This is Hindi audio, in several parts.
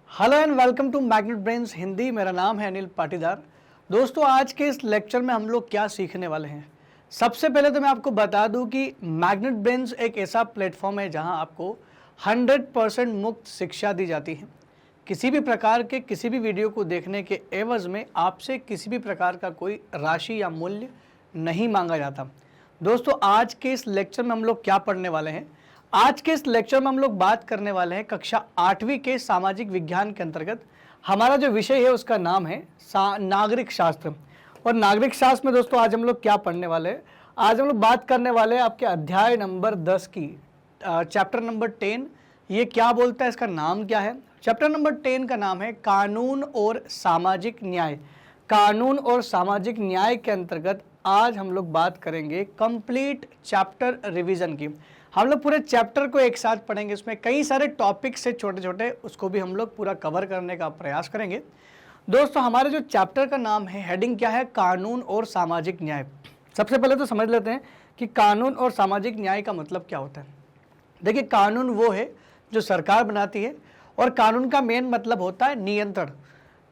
Hello and welcome to Magnet Brains Hindi. मेरा नाम है अनिल पाटीदार। दोस्तों, आज के इस लेक्चर में हम लोग क्या सीखने वाले हैं। सबसे पहले तो मैं आपको बता दूं कि मैग्नेट ब्रेन्स एक ऐसा प्लेटफॉर्म है जहां आपको 100% मुफ्त शिक्षा दी जाती है। किसी भी प्रकार के किसी भी वीडियो को देखने के एवज में आपसे किसी भी प्रकार का कोई राशि या मूल्य नहीं मांगा जाता। दोस्तों, आज के इस लेक्चर में हम लोग क्या पढ़ने वाले हैं। आज के इस लेक्चर में हम लोग बात करने वाले हैं कक्षा 8वीं के सामाजिक विज्ञान के अंतर्गत। हमारा जो विषय है उसका नाम है नागरिक शास्त्र। और नागरिक शास्त्र में दोस्तों आज हम लोग क्या पढ़ने वाले हैं, आज हम लोग बात करने वाले हैं आपके अध्याय नंबर 10 की, चैप्टर नंबर 10। ये क्या बोलता है, इसका नाम क्या है। चैप्टर नंबर 10 का नाम है कानून और सामाजिक न्याय। कानून और सामाजिक न्याय के अंतर्गत आज हम लोग बात करेंगे कंप्लीट चैप्टर रिवीजन की। हम लोग पूरे चैप्टर को एक साथ पढ़ेंगे, इसमें कई सारे टॉपिक्स से छोटे छोटे, उसको भी हम लोग पूरा कवर करने का प्रयास करेंगे। दोस्तों, हमारे जो चैप्टर का नाम है, हेडिंग क्या है, कानून और सामाजिक न्याय। सबसे पहले तो समझ लेते हैं कि कानून और सामाजिक न्याय का मतलब क्या होता है। देखिए, कानून वो है जो सरकार बनाती है और कानून का मेन मतलब होता है नियंत्रण।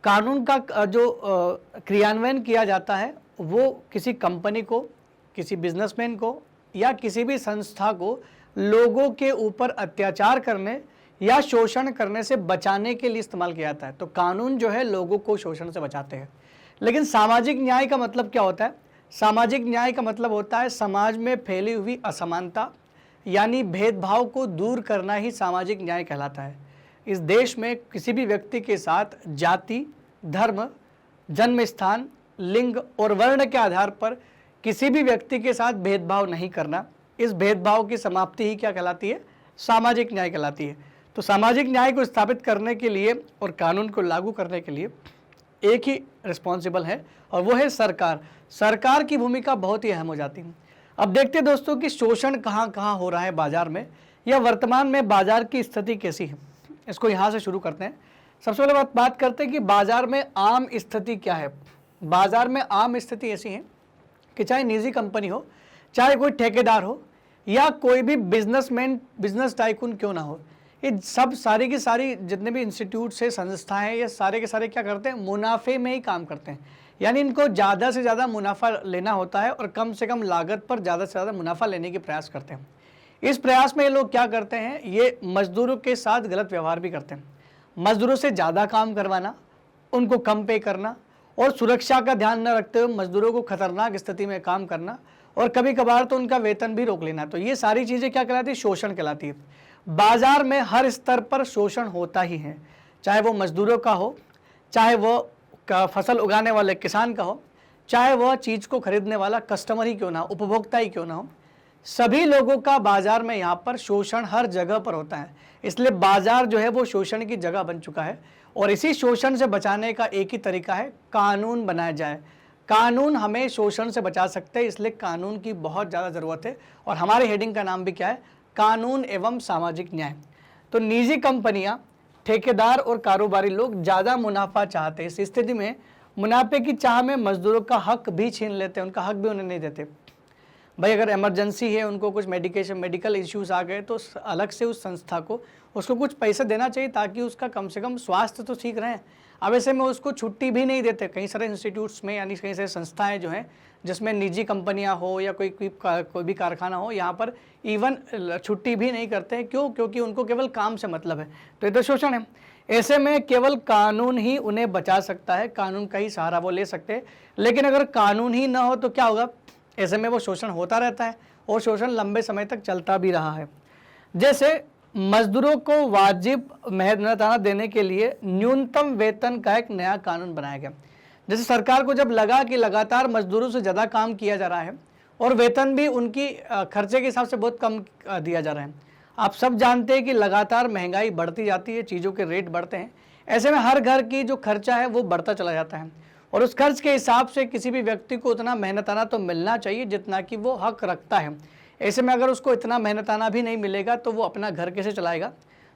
कानून का जो क्रियान्वयन किया जाता है वो किसी कंपनी को, किसी बिजनेसमैन को या किसी भी संस्था को लोगों के ऊपर अत्याचार करने या शोषण करने से बचाने के लिए इस्तेमाल किया जाता है। तो कानून जो है लोगों को शोषण से बचाते हैं। लेकिन सामाजिक न्याय का मतलब क्या होता है। सामाजिक न्याय का मतलब होता है समाज में फैली हुई असमानता यानी भेदभाव को दूर करना ही सामाजिक न्याय कहलाता है। इस देश में किसी भी व्यक्ति के साथ जाति, धर्म, जन्म स्थान, लिंग और वर्ण के आधार पर किसी भी व्यक्ति के साथ भेदभाव नहीं करना, इस भेदभाव की समाप्ति ही क्या कहलाती है, सामाजिक न्याय कहलाती है। तो सामाजिक न्याय को स्थापित करने के लिए और कानून को लागू करने के लिए एक ही रिस्पॉन्सिबल है और वो है सरकार। सरकार की भूमिका बहुत ही अहम हो जाती है। अब देखते हैं दोस्तों कि शोषण कहाँ कहाँ हो रहा है बाजार में, या वर्तमान में बाजार की स्थिति कैसी है। इसको यहाँ से शुरू करते हैं। सबसे पहले बात करते हैं कि बाजार में आम स्थिति क्या है। बाजार में आम स्थिति ऐसी है कि चाहे निजी कंपनी हो, चाहे कोई ठेकेदार हो, या कोई भी बिजनेसमैन, बिजनेस टाइकून क्यों ना हो, ये सब सारी की सारी जितने भी इंस्टीट्यूट से संस्थाएं, ये सारे के सारे क्या करते हैं, मुनाफे में ही काम करते हैं। यानी इनको ज़्यादा से ज़्यादा मुनाफा लेना होता है और कम से कम लागत पर ज़्यादा से ज़्यादा मुनाफा लेने की प्रयास करते हैं। इस प्रयास में ये लोग क्या करते हैं, ये मजदूरों के साथ गलत व्यवहार भी करते हैं। मजदूरों से ज़्यादा काम करवाना, उनको कम पे करना और सुरक्षा का ध्यान न रखते हुए मजदूरों को खतरनाक स्थिति में काम करना और कभी कभार तो उनका वेतन भी रोक लेना। तो ये सारी चीज़ें क्या कहलाती है, शोषण कहलाती है। बाजार में हर स्तर पर शोषण होता ही है, चाहे वो मजदूरों का हो, चाहे वो फसल उगाने वाले किसान का हो, चाहे वह चीज़ को खरीदने वाला कस्टमर ही क्यों ना हो, उपभोक्ता ही क्यों ना हो, सभी लोगों का बाजार में यहाँ पर शोषण हर जगह पर होता है। इसलिए बाजार जो है वो शोषण की जगह बन चुका है और इसी शोषण से बचाने का एक ही तरीका है, कानून बनाया जाए। कानून हमें शोषण से बचा सकते हैं, इसलिए कानून की बहुत ज़्यादा ज़रूरत है। और हमारे हेडिंग का नाम भी क्या है, कानून एवं सामाजिक न्याय। तो निजी कंपनियां, ठेकेदार और कारोबारी लोग ज़्यादा मुनाफा चाहते हैं। इस स्थिति में मुनाफे की चाह में मजदूरों का हक भी छीन लेते हैं, उनका हक भी उन्हें नहीं देते। भाई अगर इमरजेंसी है, उनको कुछ मेडिकल इश्यूज आ गए तो अलग से उस संस्था को उसको कुछ पैसे देना चाहिए ताकि उसका कम से कम स्वास्थ्य तो ठीक रहे। अब ऐसे में उसको छुट्टी भी नहीं देते। कई सारे इंस्टीट्यूट्स में यानी कई सारे संस्थाएं जो हैं जिसमें निजी कंपनियां हो या कोई भी कारखाना हो, यहाँ पर इवन छुट्टी भी नहीं करते हैं। क्यों? क्योंकि उनको केवल काम से मतलब है। तो ये तो शोषण है। ऐसे में केवल कानून ही उन्हें बचा सकता है, कानून का ही सहारा वो ले सकते हैं। लेकिन अगर कानून ही ना हो तो क्या होगा, ऐसे में वो शोषण होता रहता है और शोषण लंबे समय तक चलता भी रहा है। जैसे मजदूरों को वाजिब मेहनताना देने के लिए न्यूनतम वेतन का एक नया कानून बनाया गया। जैसे सरकार को जब लगा कि लगातार मजदूरों से ज़्यादा काम किया जा रहा है और वेतन भी उनकी खर्चे के हिसाब से बहुत कम दिया जा रहा है। आप सब जानते हैं कि लगातार महंगाई बढ़ती जाती है, चीज़ों के रेट बढ़ते हैं। ऐसे में हर घर की जो खर्चा है वो बढ़ता चला जाता है और उस खर्च के हिसाब से किसी भी व्यक्ति को उतना मेहनताना तो मिलना चाहिए जितना कि वो हक रखता है। ऐसे में अगर उसको इतना मेहनताना भी नहीं मिलेगा तो वो अपना घर कैसे चलाएगा।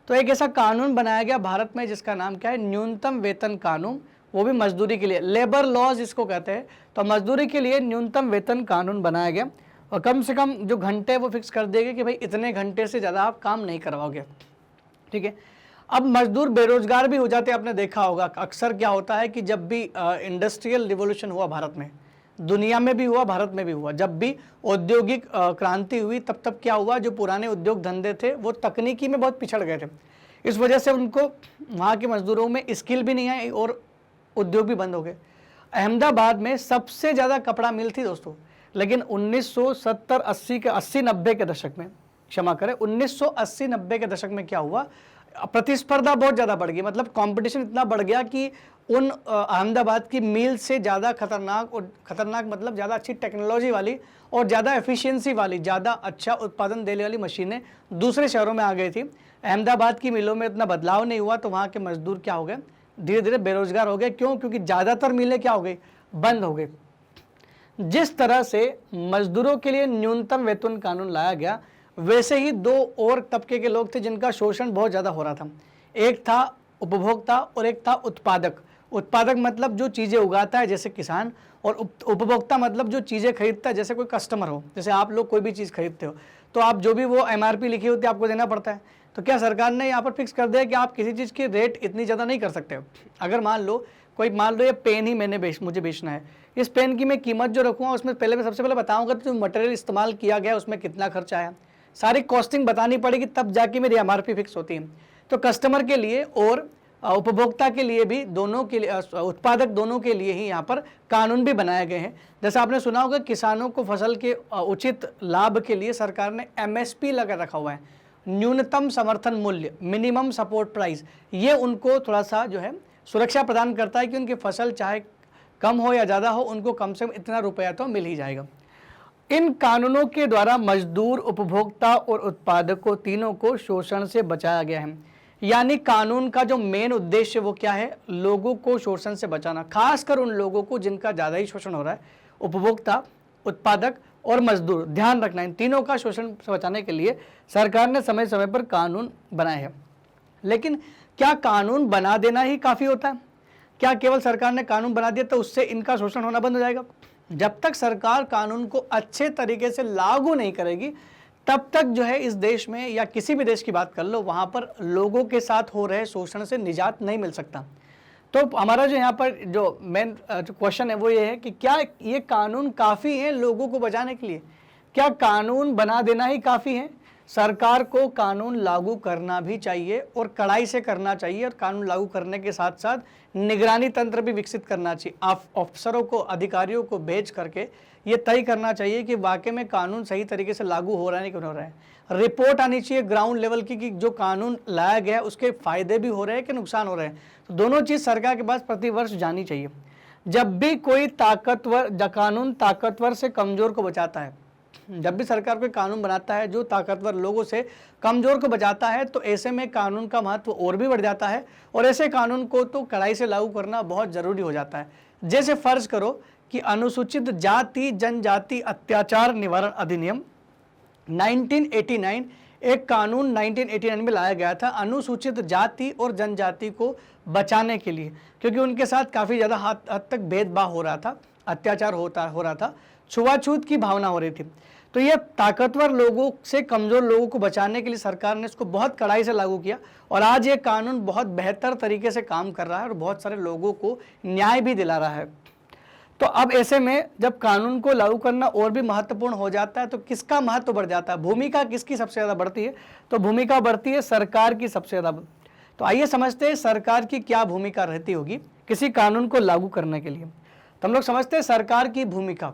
तो एक ऐसा कानून बनाया गया भारत में जिसका नाम क्या है, न्यूनतम वेतन कानून, वो भी मजदूरी के लिए, लेबर लॉज इसको कहते हैं। तो मजदूरी के लिए न्यूनतम वेतन कानून बनाया गया और कम से कम जो घंटे वो फिक्स कर देंगे कि भाई इतने घंटे से ज़्यादा आप काम नहीं करवाओगे। ठीक है। अब मजदूर बेरोजगार भी हो जाते हैं। आपने देखा होगा अक्सर क्या होता है कि जब भी इंडस्ट्रियल रिवॉल्यूशन हुआ भारत में, दुनिया में भी हुआ, भारत में भी हुआ, जब भी औद्योगिक क्रांति हुई तब क्या हुआ, जो पुराने उद्योग धंधे थे वो तकनीकी में बहुत पिछड़ गए थे। इस वजह से उनको वहाँ के मजदूरों में स्किल भी नहीं आई और उद्योग भी बंद हो गए। अहमदाबाद में सबसे ज़्यादा कपड़ा मिल थी दोस्तों, लेकिन 1970-80 के 80-90 के दशक में, क्षमा करें, 1980-90 के दशक में क्या हुआ, प्रतिस्पर्धा बहुत ज़्यादा बढ़ गई। मतलब कंपटीशन इतना बढ़ गया कि उन अहमदाबाद की मील से ज़्यादा खतरनाक, और खतरनाक मतलब ज़्यादा अच्छी टेक्नोलॉजी वाली और ज़्यादा एफिशिएंसी वाली, ज़्यादा अच्छा उत्पादन देने वाली मशीनें दूसरे शहरों में आ गई थी। अहमदाबाद की मिलों में इतना बदलाव नहीं हुआ, तो वहाँ के मजदूर क्या हो गए, धीरे धीरे बेरोजगार हो गए। क्यों? क्योंकि ज़्यादातर मिलें क्या हो गई, बंद हो गई। जिस तरह से मजदूरों के लिए न्यूनतम वेतन कानून लाया गया, वैसे ही दो और तबके के लोग थे जिनका शोषण बहुत ज़्यादा हो रहा था। एक था उपभोक्ता और एक था उत्पादक। उत्पादक मतलब जो चीज़ें उगाता है जैसे किसान, और उपभोक्ता मतलब जो चीज़ें खरीदता है जैसे कोई कस्टमर हो। जैसे आप लोग कोई भी चीज़ खरीदते हो तो आप जो भी वो MRP लिखी होती है आपको देना पड़ता है। तो क्या सरकार ने यहाँ पर फिक्स कर दिया कि आप किसी चीज़ की रेट इतनी ज़्यादा नहीं कर सकते हो। अगर मान लो ये पेन ही मुझे बेचना है, इस पेन की मैं कीमत जो रखूँगा उसमें सबसे पहले बताऊँगा तो जो मटेरियल इस्तेमाल किया गया उसमें कितना खर्चा आया, सारी कॉस्टिंग बतानी पड़ेगी, तब जाके मेरी MRP फिक्स होती है। तो कस्टमर के लिए और उपभोक्ता के लिए भी, दोनों के लिए, उत्पादक दोनों के लिए ही यहाँ पर कानून भी बनाए गए हैं। जैसे आपने सुना होगा किसानों को फसल के उचित लाभ के लिए सरकार ने MSP लगा रखा हुआ है, न्यूनतम समर्थन मूल्य, मिनिमम सपोर्ट प्राइस। ये उनको थोड़ा सा जो है सुरक्षा प्रदान करता है कि उनकी फसल चाहे कम हो या ज़्यादा हो, उनको कम से कम इतना रुपया तो मिल ही जाएगा। इन कानूनों के द्वारा मजदूर, उपभोक्ता और उत्पादकों तीनों को शोषण से बचाया गया है। यानी कानून का जो मेन उद्देश्य वो क्या है, लोगों को शोषण से बचाना, खासकर उन लोगों को जिनका ज़्यादा ही शोषण हो रहा है, उपभोक्ता, उत्पादक और मजदूर। ध्यान रखना, इन तीनों का शोषण से बचाने के लिए सरकार ने समय समय पर कानून बनाए हैं। लेकिन क्या कानून बना देना ही काफ़ी होता है? क्या केवल सरकार ने कानून बना दिया तो उससे इनका शोषण होना बंद हो जाएगा? जब तक सरकार कानून को अच्छे तरीके से लागू नहीं करेगी तब तक जो है इस देश में, या किसी भी देश की बात कर लो, वहाँ पर लोगों के साथ हो रहे शोषण से निजात नहीं मिल सकता। तो हमारा जो यहाँ पर जो मेन क्वेश्चन है वो ये है कि क्या ये कानून काफ़ी है लोगों को बचाने के लिए? क्या कानून बना देना ही काफ़ी है? सरकार को कानून लागू करना भी चाहिए और कड़ाई से करना चाहिए, और कानून लागू करने के साथ साथ निगरानी तंत्र भी विकसित करना चाहिए। अफसरों को, अधिकारियों को भेज करके ये तय करना चाहिए कि वाकई में कानून सही तरीके से लागू हो रहा है नहीं हो रहा है। रिपोर्ट आनी चाहिए ग्राउंड लेवल की कि जो कानून लाया गया है उसके फायदे भी हो रहे हैं कि नुकसान हो रहे हैं। तो दोनों चीज़ सरकार के पास प्रतिवर्ष जानी चाहिए। जब भी कोई कानून ताकतवर से कमज़ोर को बचाता है, जब भी सरकार कोई कानून बनाता है जो ताकतवर लोगों से कमज़ोर को बचाता है, तो ऐसे में कानून का महत्व और भी बढ़ जाता है, और ऐसे कानून को तो कड़ाई से लागू करना बहुत ज़रूरी हो जाता है। जैसे फ़र्ज़ करो कि अनुसूचित जाति जनजाति अत्याचार निवारण अधिनियम 1989, एक कानून 1989 में लाया गया था अनुसूचित जाति और जनजाति को बचाने के लिए, क्योंकि उनके साथ काफ़ी ज़्यादा हद तक भेदभाव हो रहा था, अत्याचार हो रहा था, छुआछूत की भावना हो रही थी। तो ये ताकतवर लोगों से कमज़ोर लोगों को बचाने के लिए सरकार ने इसको बहुत कड़ाई से लागू किया, और आज ये कानून बहुत बेहतर तरीके से काम कर रहा है और बहुत सारे लोगों को न्याय भी दिला रहा है। तो अब ऐसे में जब कानून को लागू करना और भी महत्वपूर्ण हो जाता है तो किसका महत्व बढ़ जाता है? भूमिका किसकी सबसे ज़्यादा बढ़ती है? तो भूमिका बढ़ती है सरकार की सबसे ज़्यादा। तो आइए समझते हैं सरकार की क्या भूमिका रहती होगी किसी कानून को लागू करने के लिए। तो हम लोग समझते हैं सरकार की भूमिका।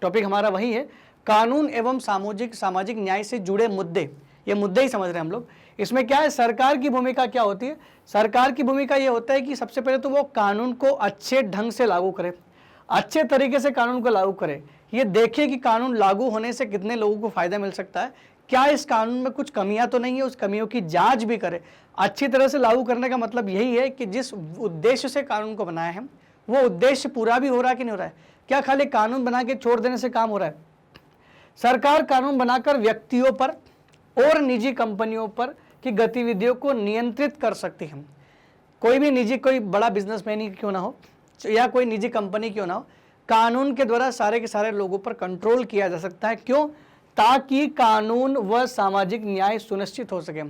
टॉपिक हमारा वही है, कानून एवं सामाजिक न्याय से जुड़े मुद्दे। ये मुद्दे ही समझ रहे हैं हम लोग। इसमें क्या है, सरकार की भूमिका क्या होती है? सरकार की भूमिका ये होता है कि सबसे पहले तो वो कानून को अच्छे ढंग से लागू करे, अच्छे तरीके से कानून को लागू करे। ये देखे कि कानून लागू होने से कितने लोगों को फायदा मिल सकता है, क्या इस कानून में कुछ कमियां तो नहीं है, उस कमियों की जांच भी करे। अच्छी तरह से लागू करने का मतलब यही है कि जिस उद्देश्य से कानून को बनाया है वो उद्देश्य पूरा भी हो रहा है कि नहीं हो रहा है। क्या खाली कानून बना के छोड़ देने से काम हो रहा है? सरकार कानून बनाकर व्यक्तियों पर और निजी कंपनियों पर की गतिविधियों को नियंत्रित कर सकती है। कोई भी निजी, कोई बड़ा बिजनेसमैन ही क्यों ना हो या कोई निजी कंपनी क्यों ना हो, कानून के द्वारा सारे के सारे लोगों पर कंट्रोल किया जा सकता है। क्यों? ताकि कानून व सामाजिक न्याय सुनिश्चित हो सके।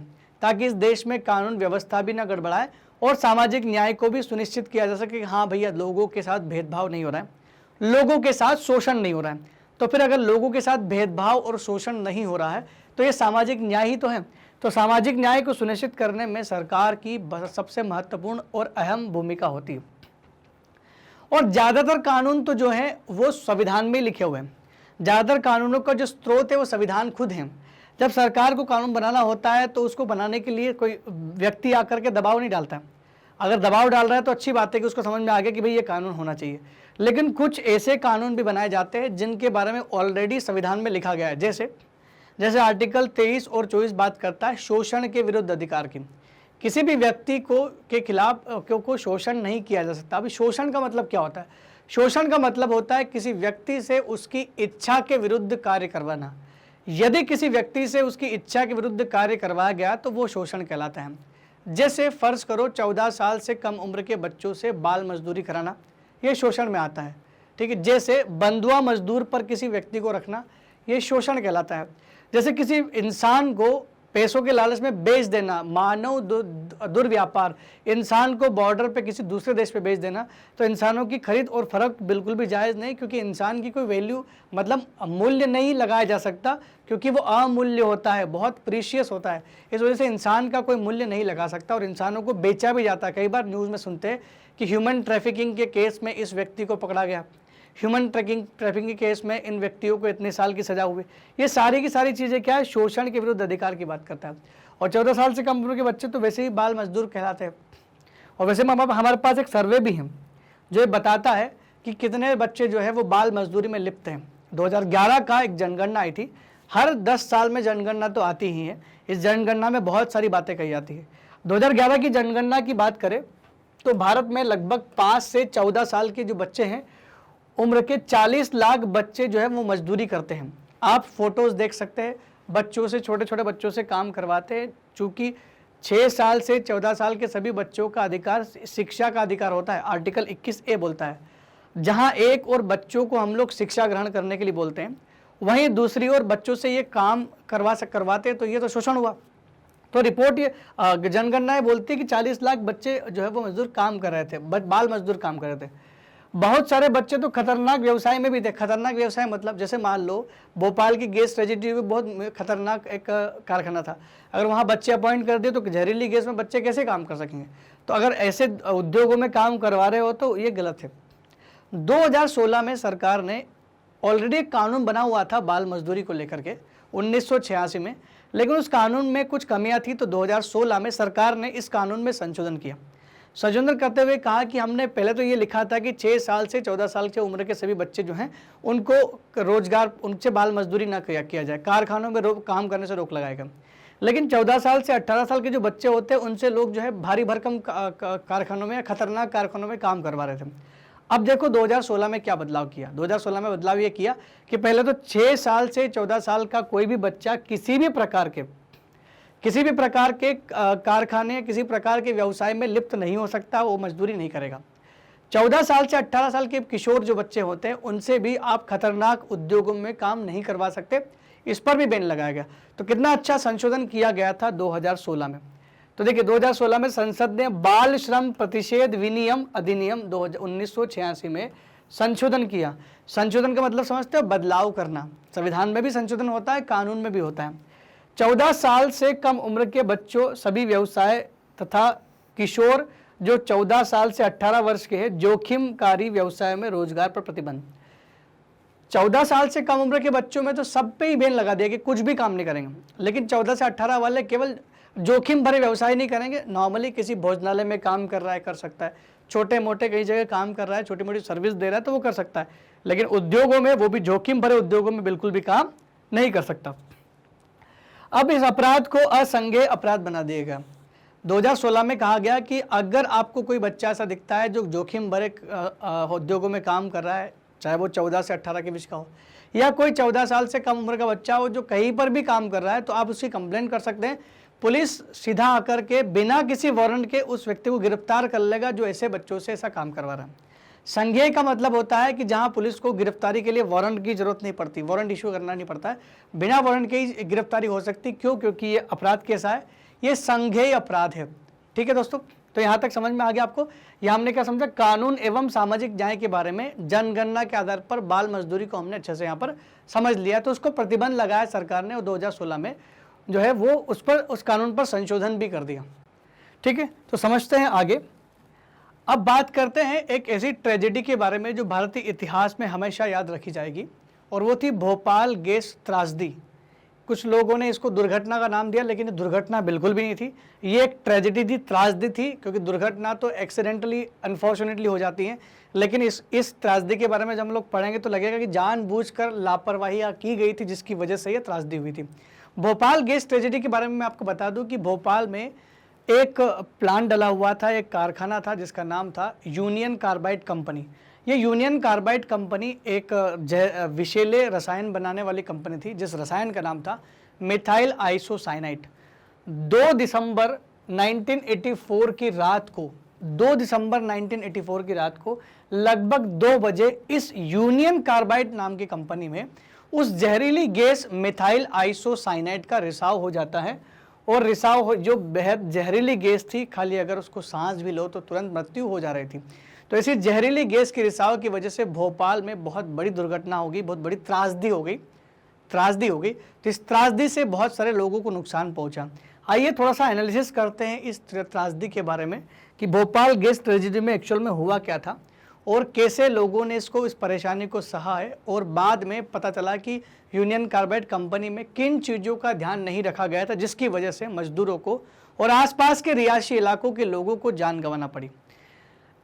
ताकि इस देश में कानून व्यवस्था भी ना गड़बड़ाए और सामाजिक न्याय को भी सुनिश्चित किया जा सके कि हाँ भैया, लोगों के साथ भेदभाव नहीं हो रहा है, लोगों के साथ शोषण नहीं हो रहा है। तो फिर अगर लोगों के साथ भेदभाव और शोषण नहीं हो रहा है तो ये सामाजिक न्याय ही तो है। तो सामाजिक न्याय को सुनिश्चित करने में सरकार की सबसे महत्वपूर्ण और अहम भूमिका होती है। और ज़्यादातर कानून तो जो है वो संविधान में लिखे हुए हैं। ज़्यादातर कानूनों का जो स्रोत है वो संविधान खुद है। जब सरकार को कानून बनाना होता है तो उसको बनाने के लिए कोई व्यक्ति आकर के दबाव नहीं डालता है। अगर दबाव डाल रहा है तो अच्छी बात है कि उसको समझ में आ गया कि भाई ये कानून होना चाहिए, लेकिन कुछ ऐसे कानून भी बनाए जाते हैं जिनके बारे में ऑलरेडी संविधान में लिखा गया है। जैसे आर्टिकल 23 और 24 बात करता है शोषण के विरुद्ध अधिकार की। किसी भी व्यक्ति को के खिलाफ को शोषण नहीं किया जा सकता। अभी शोषण का मतलब क्या होता है? शोषण का मतलब होता है किसी व्यक्ति से उसकी इच्छा के विरुद्ध कार्य करवाना। यदि किसी व्यक्ति से उसकी इच्छा के विरुद्ध कार्य करवाया गया तो वो शोषण कहलाता है। जैसे फर्ज करो 14 साल से कम उम्र के बच्चों से बाल मजदूरी कराना, ये शोषण में आता है। ठीक है। जैसे बंधुआ मजदूर पर किसी व्यक्ति को रखना, ये शोषण कहलाता है। जैसे किसी इंसान को पैसों के लालच में बेच देना, मानव दुर्व्यापार, इंसान को बॉर्डर पे किसी दूसरे देश पे बेच देना, तो इंसानों की खरीद और फर्क बिल्कुल भी जायज़ नहीं, क्योंकि इंसान की कोई वैल्यू मतलब मूल्य नहीं लगाया जा सकता, क्योंकि वो अमूल्य होता है, बहुत प्रीशियस होता है। इस वजह से इंसान का कोई मूल्य नहीं लगा सकता और इंसानों को बेचा भी जाता है। कई बार न्यूज़ में सुनते हैं कि ह्यूमन ट्रैफिकिंग के केस में इस व्यक्ति को पकड़ा गया, ह्यूमन ट्रैफिकिंग के केस में इन व्यक्तियों को इतने साल की सजा हुई। ये सारी की सारी चीज़ें क्या है? शोषण के विरुद्ध अधिकार की बात करता है। और 14 साल से कम उम्र के बच्चे तो वैसे ही बाल मजदूर कहलाते हैं। और वैसे हमारे पास एक सर्वे भी है जो बताता है कि कितने बच्चे जो है वो बाल मजदूरी में लिप्त हैं। 2011 का एक जनगणना आई थी। हर 10 साल में जनगणना तो आती ही है। इस जनगणना में बहुत सारी बातें कही जाती है। 2011 की जनगणना की बात करें तो भारत में लगभग 5 से 14 साल के जो बच्चे हैं, उम्र के 40 लाख बच्चे जो है वो मजदूरी करते हैं। आप फोटोज देख सकते हैं, बच्चों से, छोटे छोटे बच्चों से काम करवाते हैं। चूंकि 6 साल से 14 साल के सभी बच्चों का अधिकार शिक्षा का अधिकार होता है। आर्टिकल 21A बोलता है, जहां एक और बच्चों को हम लोग शिक्षा ग्रहण करने के लिए बोलते हैं, वहीं दूसरी ओर बच्चों से ये काम करवाते हैं, तो ये तो शोषण हुआ। तो रिपोर्ट ये जनगणना बोलती है कि 40 लाख बच्चे जो है वो मजदूर काम कर रहे थे, बाल मजदूर काम कर रहे थे। बहुत सारे बच्चे तो खतरनाक व्यवसाय में भी थे। खतरनाक व्यवसाय मतलब जैसे मान लो भोपाल की गैस रेजिड्यू में बहुत खतरनाक एक कारखाना था। अगर वहाँ बच्चे अपॉइंट कर दिए तो जहरीली गैस में बच्चे कैसे काम कर सकेंगे? तो अगर ऐसे उद्योगों में काम करवा रहे हो तो ये गलत है। 2016 में सरकार ने ऑलरेडी एक कानून बना हुआ था बाल मजदूरी को लेकर के 1986 में, लेकिन उस कानून में कुछ कमियां थी। तो 2016 में सरकार ने इस कानून में संशोधन किया। संशोधन करते हुए कहा कि हमने पहले तो ये लिखा था कि 6 साल से 14 साल के उम्र के सभी बच्चे जो हैं उनको रोजगार, उनसे बाल मजदूरी ना किया जाए, कारखानों में काम करने से रोक लगाएगा। लेकिन 14 साल से 18 साल के जो बच्चे होते हैं उनसे लोग जो है भारी भरकम कारखानों में या खतरनाक कारखानों में काम करवा रहे थे। अब देखो 2016 में क्या बदलाव किया। 2016 में बदलाव ये किया कि पहले तो 6 साल से 14 साल का कोई भी बच्चा किसी भी प्रकार के कारखाने, किसी प्रकार के व्यवसाय में लिप्त नहीं हो सकता, वो मजदूरी नहीं करेगा। 14 साल से 18 साल के किशोर जो बच्चे होते हैं उनसे भी आप खतरनाक उद्योगों में काम नहीं करवा सकते, इस पर भी बैन लगाया गया। तो कितना अच्छा संशोधन किया गया था 2016 में। तो देखिए 2016 में संसद ने बाल श्रम प्रतिषेध विनियम अधिनियम 1986 में संशोधन किया। संशोधन का मतलब समझते हो? बदलाव करना। संविधान में भी संशोधन होता है, कानून में भी होता है। 14 साल से कम उम्र के बच्चों, सभी व्यवसाय तथा किशोर जो 14 साल से 18 वर्ष के हैं, जोखिमकारी व्यवसाय में रोजगार पर प्रतिबंध। 14 साल से कम उम्र के बच्चों में तो सब पे ही बैन लगा दिया कि कुछ भी काम नहीं करेंगे, लेकिन 14 से 18 वाले केवल जोखिम भरे व्यवसाय नहीं करेंगे। नॉर्मली किसी भोजनालय में काम कर रहा है, कर सकता है, छोटे मोटे कई जगह काम कर रहा है, छोटी मोटी सर्विस दे रहा है तो वो कर सकता है, लेकिन उद्योगों में, वो भी जोखिम भरे उद्योगों में बिल्कुल भी काम नहीं कर सकता। अब इस अपराध को असंज्ञेय अपराध बना दिया गया। 2016 में कहा गया कि अगर आपको कोई बच्चा ऐसा दिखता है जो जोखिम भरे उद्योगों में काम कर रहा है, चाहे वो 14 से 18 के बीच का हो या कोई 14 साल से कम उम्र का बच्चा हो जो कहीं पर भी काम कर रहा है, तो आप उसकी कंप्लेंट कर सकते हैं। पुलिस सीधा आकर के बिना किसी वारंट के उस व्यक्ति को गिरफ्तार कर लेगा जो ऐसे बच्चों से ऐसा काम करवा रहा है। संज्ञेय का मतलब होता है कि जहां पुलिस को गिरफ्तारी के लिए वारंट की जरूरत नहीं पड़ती, वारंट इशू करना नहीं पड़ता है, बिना वारंट के ही गिरफ्तारी हो सकती। क्यों? क्योंकि ये अपराध कैसा है ये संज्ञेय अपराध है। ठीक है दोस्तों, तो यहाँ तक समझ में आ गया आपको। यहाँ हमने क्या समझा, कानून एवं सामाजिक न्याय के बारे में, जनगणना के आधार पर बाल मजदूरी को हमने अच्छे से यहाँ पर समझ लिया। तो उसको प्रतिबंध लगाया सरकार ने और 2016 में जो है वो उस कानून पर संशोधन भी कर दिया। ठीक है, तो समझते हैं आगे। अब बात करते हैं एक ऐसी ट्रेजेडी के बारे में जो भारतीय इतिहास में हमेशा याद रखी जाएगी, और वो थी भोपाल गैस त्रासदी। कुछ लोगों ने इसको दुर्घटना का नाम दिया, लेकिन ये दुर्घटना बिल्कुल भी नहीं थी, ये एक ट्रेजेडी थी, त्रासदी थी, क्योंकि दुर्घटना तो एक्सीडेंटली अनफॉर्चुनेटली हो जाती है, लेकिन इस त्रासदी के बारे में जब हम लोग पढ़ेंगे तो लगेगा कि जानबूझकर लापरवाही की गई थी, जिसकी वजह से ये त्रासदी हुई थी। भोपाल गैस ट्रेजेडी के बारे में मैं आपको बता दूं कि भोपाल में एक प्लांट डला हुआ था, एक कारखाना था जिसका नाम था यूनियन कार्बाइड कंपनी। ये यूनियन कार्बाइड कंपनी एक विषैले रसायन बनाने वाली कंपनी थी, जिस रसायन का नाम था मिथाइल आइसोसाइनाइड। 2 दिसंबर 1984 की रात को 2 दिसंबर 1984 की रात को लगभग 2 बजे इस यूनियन कार्बाइड नाम की कंपनी में उस जहरीली गैस मिथाइल आइसोसाइनाइड का रिसाव हो जाता है, और रिसाव जो बेहद जहरीली गैस थी, खाली अगर उसको सांस भी लो तो तुरंत मृत्यु हो जा रही थी। तो इसी जहरीली गैस के रिसाव की वजह से भोपाल में बहुत बड़ी दुर्घटना हो गई, बहुत बड़ी त्रासदी हो गई। तो इस त्रासदी से बहुत सारे लोगों को नुकसान पहुंचा। आइए थोड़ा सा एनालिसिस करते हैं इस त्रासदी के बारे में कि भोपाल गैस ट्रेजेडी में एक्चुअल में हुआ क्या था और कैसे लोगों ने इस परेशानी को सहा है, और बाद में पता चला कि यूनियन कार्बाइड कंपनी में किन चीज़ों का ध्यान नहीं रखा गया था, जिसकी वजह से मजदूरों को और आसपास के रिहायशी इलाकों के लोगों को जान गंवाना पड़ी।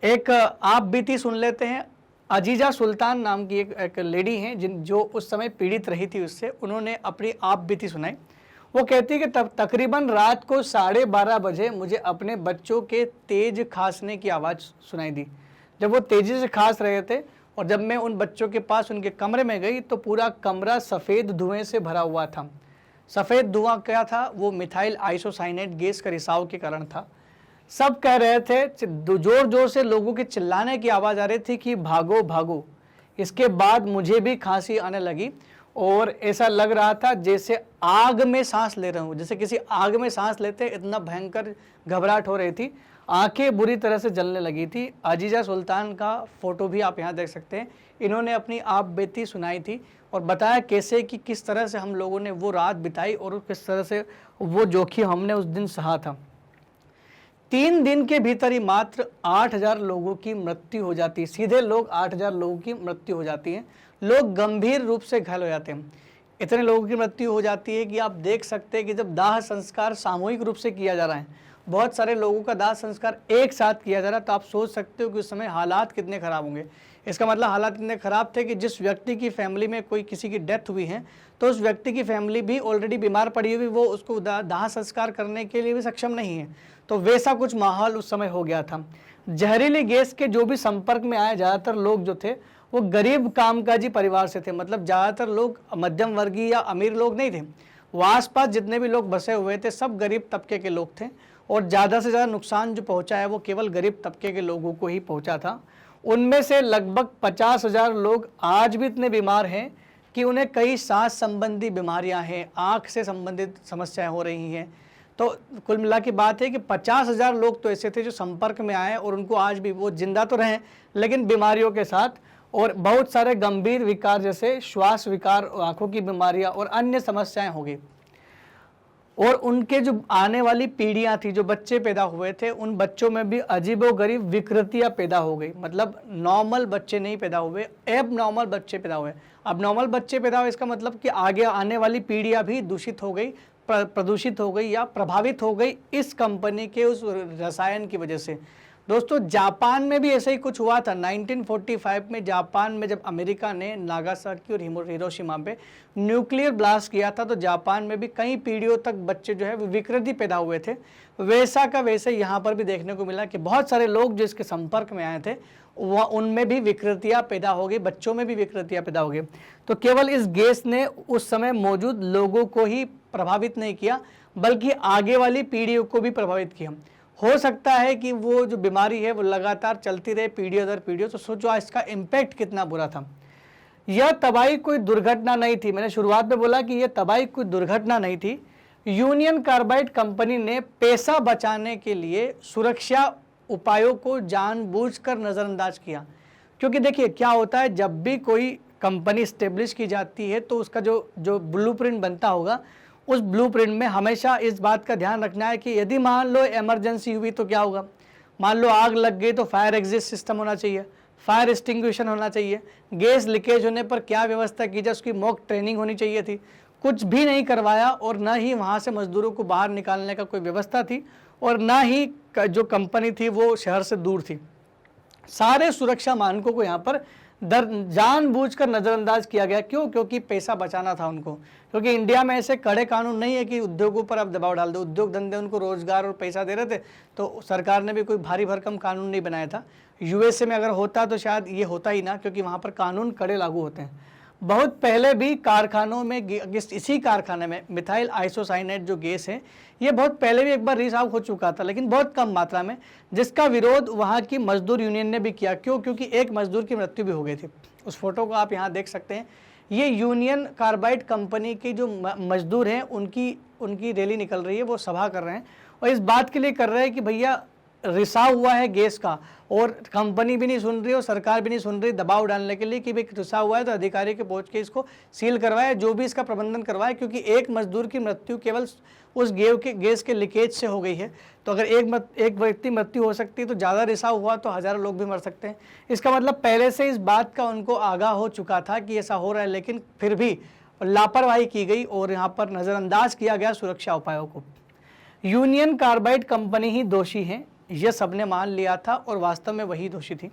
एक आप बीती सुन लेते हैं। अजीजा सुल्तान नाम की एक लेडी हैं जो उस समय पीड़ित रही थी उससे, उन्होंने अपनी आप बीती सुनाई। वो कहती है कि तब तकरीबन रात को 12:30 बजे मुझे अपने बच्चों के तेज खांसने की आवाज़ सुनाई दी। जब वो तेजी से खांस रहे थे और जब मैं उन बच्चों के पास उनके कमरे में गई तो पूरा कमरा सफ़ेद धुएं से भरा हुआ था। सफ़ेद धुआं क्या था, वो मिथाइल आइसोसाइनेट गैस का रिसाव के कारण था। सब कह रहे थे, जोर जोर से लोगों के चिल्लाने की आवाज़ आ रही थी कि भागो भागो। इसके बाद मुझे भी खांसी आने लगी और ऐसा लग रहा था जैसे आग में सांस ले रहा हूँ, जैसे किसी आग में सांस लेते, इतना भयंकर घबराहट हो रही थी। आंखें बुरी तरह से जलने लगी थी। अजीजा सुल्तान का फोटो भी आप यहाँ देख सकते हैं। इन्होंने अपनी आप बीती सुनाई थी और बताया कैसे कि किस तरह से हम लोगों ने वो रात बिताई और किस तरह से वो जोखिम हमने उस दिन सहा था। 3 दिन के भीतर ही मात्र 8000 लोगों की मृत्यु हो जाती है। सीधे लोग 8000 लोगों की मृत्यु हो जाती है। लोग गंभीर रूप से घायल हो जाते हैं। इतने लोगों की मृत्यु हो जाती है कि आप देख सकते हैं कि जब दाह संस्कार सामूहिक रूप से किया जा रहा है, बहुत सारे लोगों का दाह संस्कार एक साथ किया जा रहा है, तो आप सोच सकते हो कि उस समय हालात कितने ख़राब होंगे। इसका मतलब हालात इतने ख़राब थे कि जिस व्यक्ति की फैमिली में कोई किसी की डेथ हुई है तो उस व्यक्ति की फैमिली भी ऑलरेडी बीमार पड़ी हुई, वो उसको दाह संस्कार करने के लिए भी सक्षम नहीं है। तो वैसा कुछ माहौल उस समय हो गया था। जहरीली गैस के जो भी संपर्क में आए ज़्यादातर लोग जो थे वो गरीब कामकाजी परिवार से थे, मतलब ज़्यादातर लोग मध्यम वर्गीय या अमीर लोग नहीं थे। वो आसपास जितने भी लोग बसे हुए थे सब गरीब तबके के लोग थे, और ज़्यादा से ज़्यादा नुकसान जो पहुंचा है वो केवल गरीब तबके के लोगों को ही पहुंचा था। उनमें से लगभग 50,000 लोग आज भी इतने बीमार हैं कि उन्हें कई सांस संबंधी बीमारियां हैं, आँख से संबंधित समस्याएं हो रही हैं। तो कुल मिला की बात है कि 50,000 लोग तो ऐसे थे जो संपर्क में आए और उनको आज भी वो जिंदा तो रहें लेकिन बीमारियों के साथ, और बहुत सारे गंभीर विकार जैसे श्वास विकार, आँखों की बीमारियाँ और अन्य समस्याएँ हो गई। और उनके जो आने वाली पीढ़ियां थी, जो बच्चे पैदा हुए थे, उन बच्चों में भी अजीबोगरीब विकृतियां पैदा हो गई। मतलब नॉर्मल बच्चे नहीं पैदा हुए, एब नॉर्मल बच्चे पैदा हुए। अब नॉर्मल बच्चे पैदा हुए इसका मतलब कि आगे आने वाली पीढ़ियां भी दूषित हो गई, प्रदूषित हो गई या प्रभावित हो गई इस कंपनी के उस रसायन की वजह से। दोस्तों जापान में भी ऐसा ही कुछ हुआ था। 1945 में जापान में जब अमेरिका ने नागासाकी और हिरोशिमा पे न्यूक्लियर ब्लास्ट किया था, तो जापान में भी कई पीढ़ियों तक बच्चे जो है विकृति पैदा हुए थे। वैसा का वैसे यहाँ पर भी देखने को मिला कि बहुत सारे लोग जो इसके संपर्क में आए थे वह उनमें भी विकृतियाँ पैदा हो गई, बच्चों में भी विकृतियाँ पैदा हो गई। तो केवल इस गैस ने उस समय मौजूद लोगों को ही प्रभावित नहीं किया बल्कि आगे वाली पीढ़ियों को भी प्रभावित किया। हो सकता है कि वो जो बीमारी है वो लगातार चलती रहे पीढ़ी दर पीढ़ियों। तो सोचो इसका इम्पैक्ट कितना बुरा था। यह तबाही कोई दुर्घटना नहीं थी। मैंने शुरुआत में बोला कि यह तबाही कोई दुर्घटना नहीं थी, यूनियन कार्बाइड कंपनी ने पैसा बचाने के लिए सुरक्षा उपायों को जानबूझकर नज़रअंदाज किया। क्योंकि देखिए क्या होता है, जब भी कोई कंपनी स्टेब्लिश की जाती है तो उसका जो ब्लूप्रिंट बनता होगा, उस ब्लूप्रिंट में हमेशा इस बात का ध्यान रखना है कि यदि मान लो इमरजेंसी हुई तो क्या होगा। मान लो आग लग गई तो फायर एग्जिट सिस्टम होना चाहिए, फायर एक्सटिंग्विशन होना चाहिए, गैस लीकेज होने पर क्या व्यवस्था की जाए, उसकी मॉक ट्रेनिंग होनी चाहिए थी। कुछ भी नहीं करवाया और ना ही वहाँ से मजदूरों को बाहर निकालने का कोई व्यवस्था थी और ना ही जो कंपनी थी वो शहर से दूर थी। सारे सुरक्षा मानकों को यहाँ पर जानबूझकर नज़रअंदाज किया गया। क्यों? क्योंकि पैसा बचाना था उनको। क्योंकि इंडिया में ऐसे कड़े कानून नहीं है कि उद्योगों पर आप दबाव डाल दो। उद्योग धंधे उनको रोजगार और पैसा दे रहे थे, तो सरकार ने भी कोई भारी भरकम कानून नहीं बनाया था। यूएसए में अगर होता तो शायद ये होता ही ना, क्योंकि वहाँ पर कानून कड़े लागू होते हैं। बहुत पहले भी कारखानों में, इसी कारखाने में मिथाइल आइसोसाइनेट जो गैस है, ये बहुत पहले भी एक बार रिलीज आउट हो चुका था, लेकिन बहुत कम मात्रा में, जिसका विरोध वहाँ की मजदूर यूनियन ने भी किया। क्यों? क्योंकि एक मजदूर की मृत्यु भी हो गई थी। उस फोटो को आप यहाँ देख सकते हैं। ये यूनियन कार्बाइड कंपनी के जो मजदूर हैं उनकी रैली निकल रही है, वो सभा कर रहे हैं और इस बात के लिए कर रहे हैं कि भैया रिसाव हुआ है गैस का, और कंपनी भी नहीं सुन रही और सरकार भी नहीं सुन रही दबाव डालने के लिए कि भाई रिसाव हुआ है तो अधिकारी के पहुंच के इसको सील करवाए, जो भी इसका प्रबंधन करवाए। क्योंकि एक मजदूर की मृत्यु केवल उस गैस के लीकेज से हो गई है, तो अगर एक व्यक्ति मृत्यु हो सकती है तो ज़्यादा रिसाव हुआ तो हज़ारों लोग भी मर सकते हैं। इसका मतलब पहले से इस बात का उनको आगाह हो चुका था कि ऐसा हो रहा है, लेकिन फिर भी लापरवाही की गई और यहाँ पर नज़रअंदाज किया गया सुरक्षा उपायों को। यूनियन कार्बाइड कंपनी ही दोषी है, यह सबने मान लिया था और वास्तव में वही दोषी थी।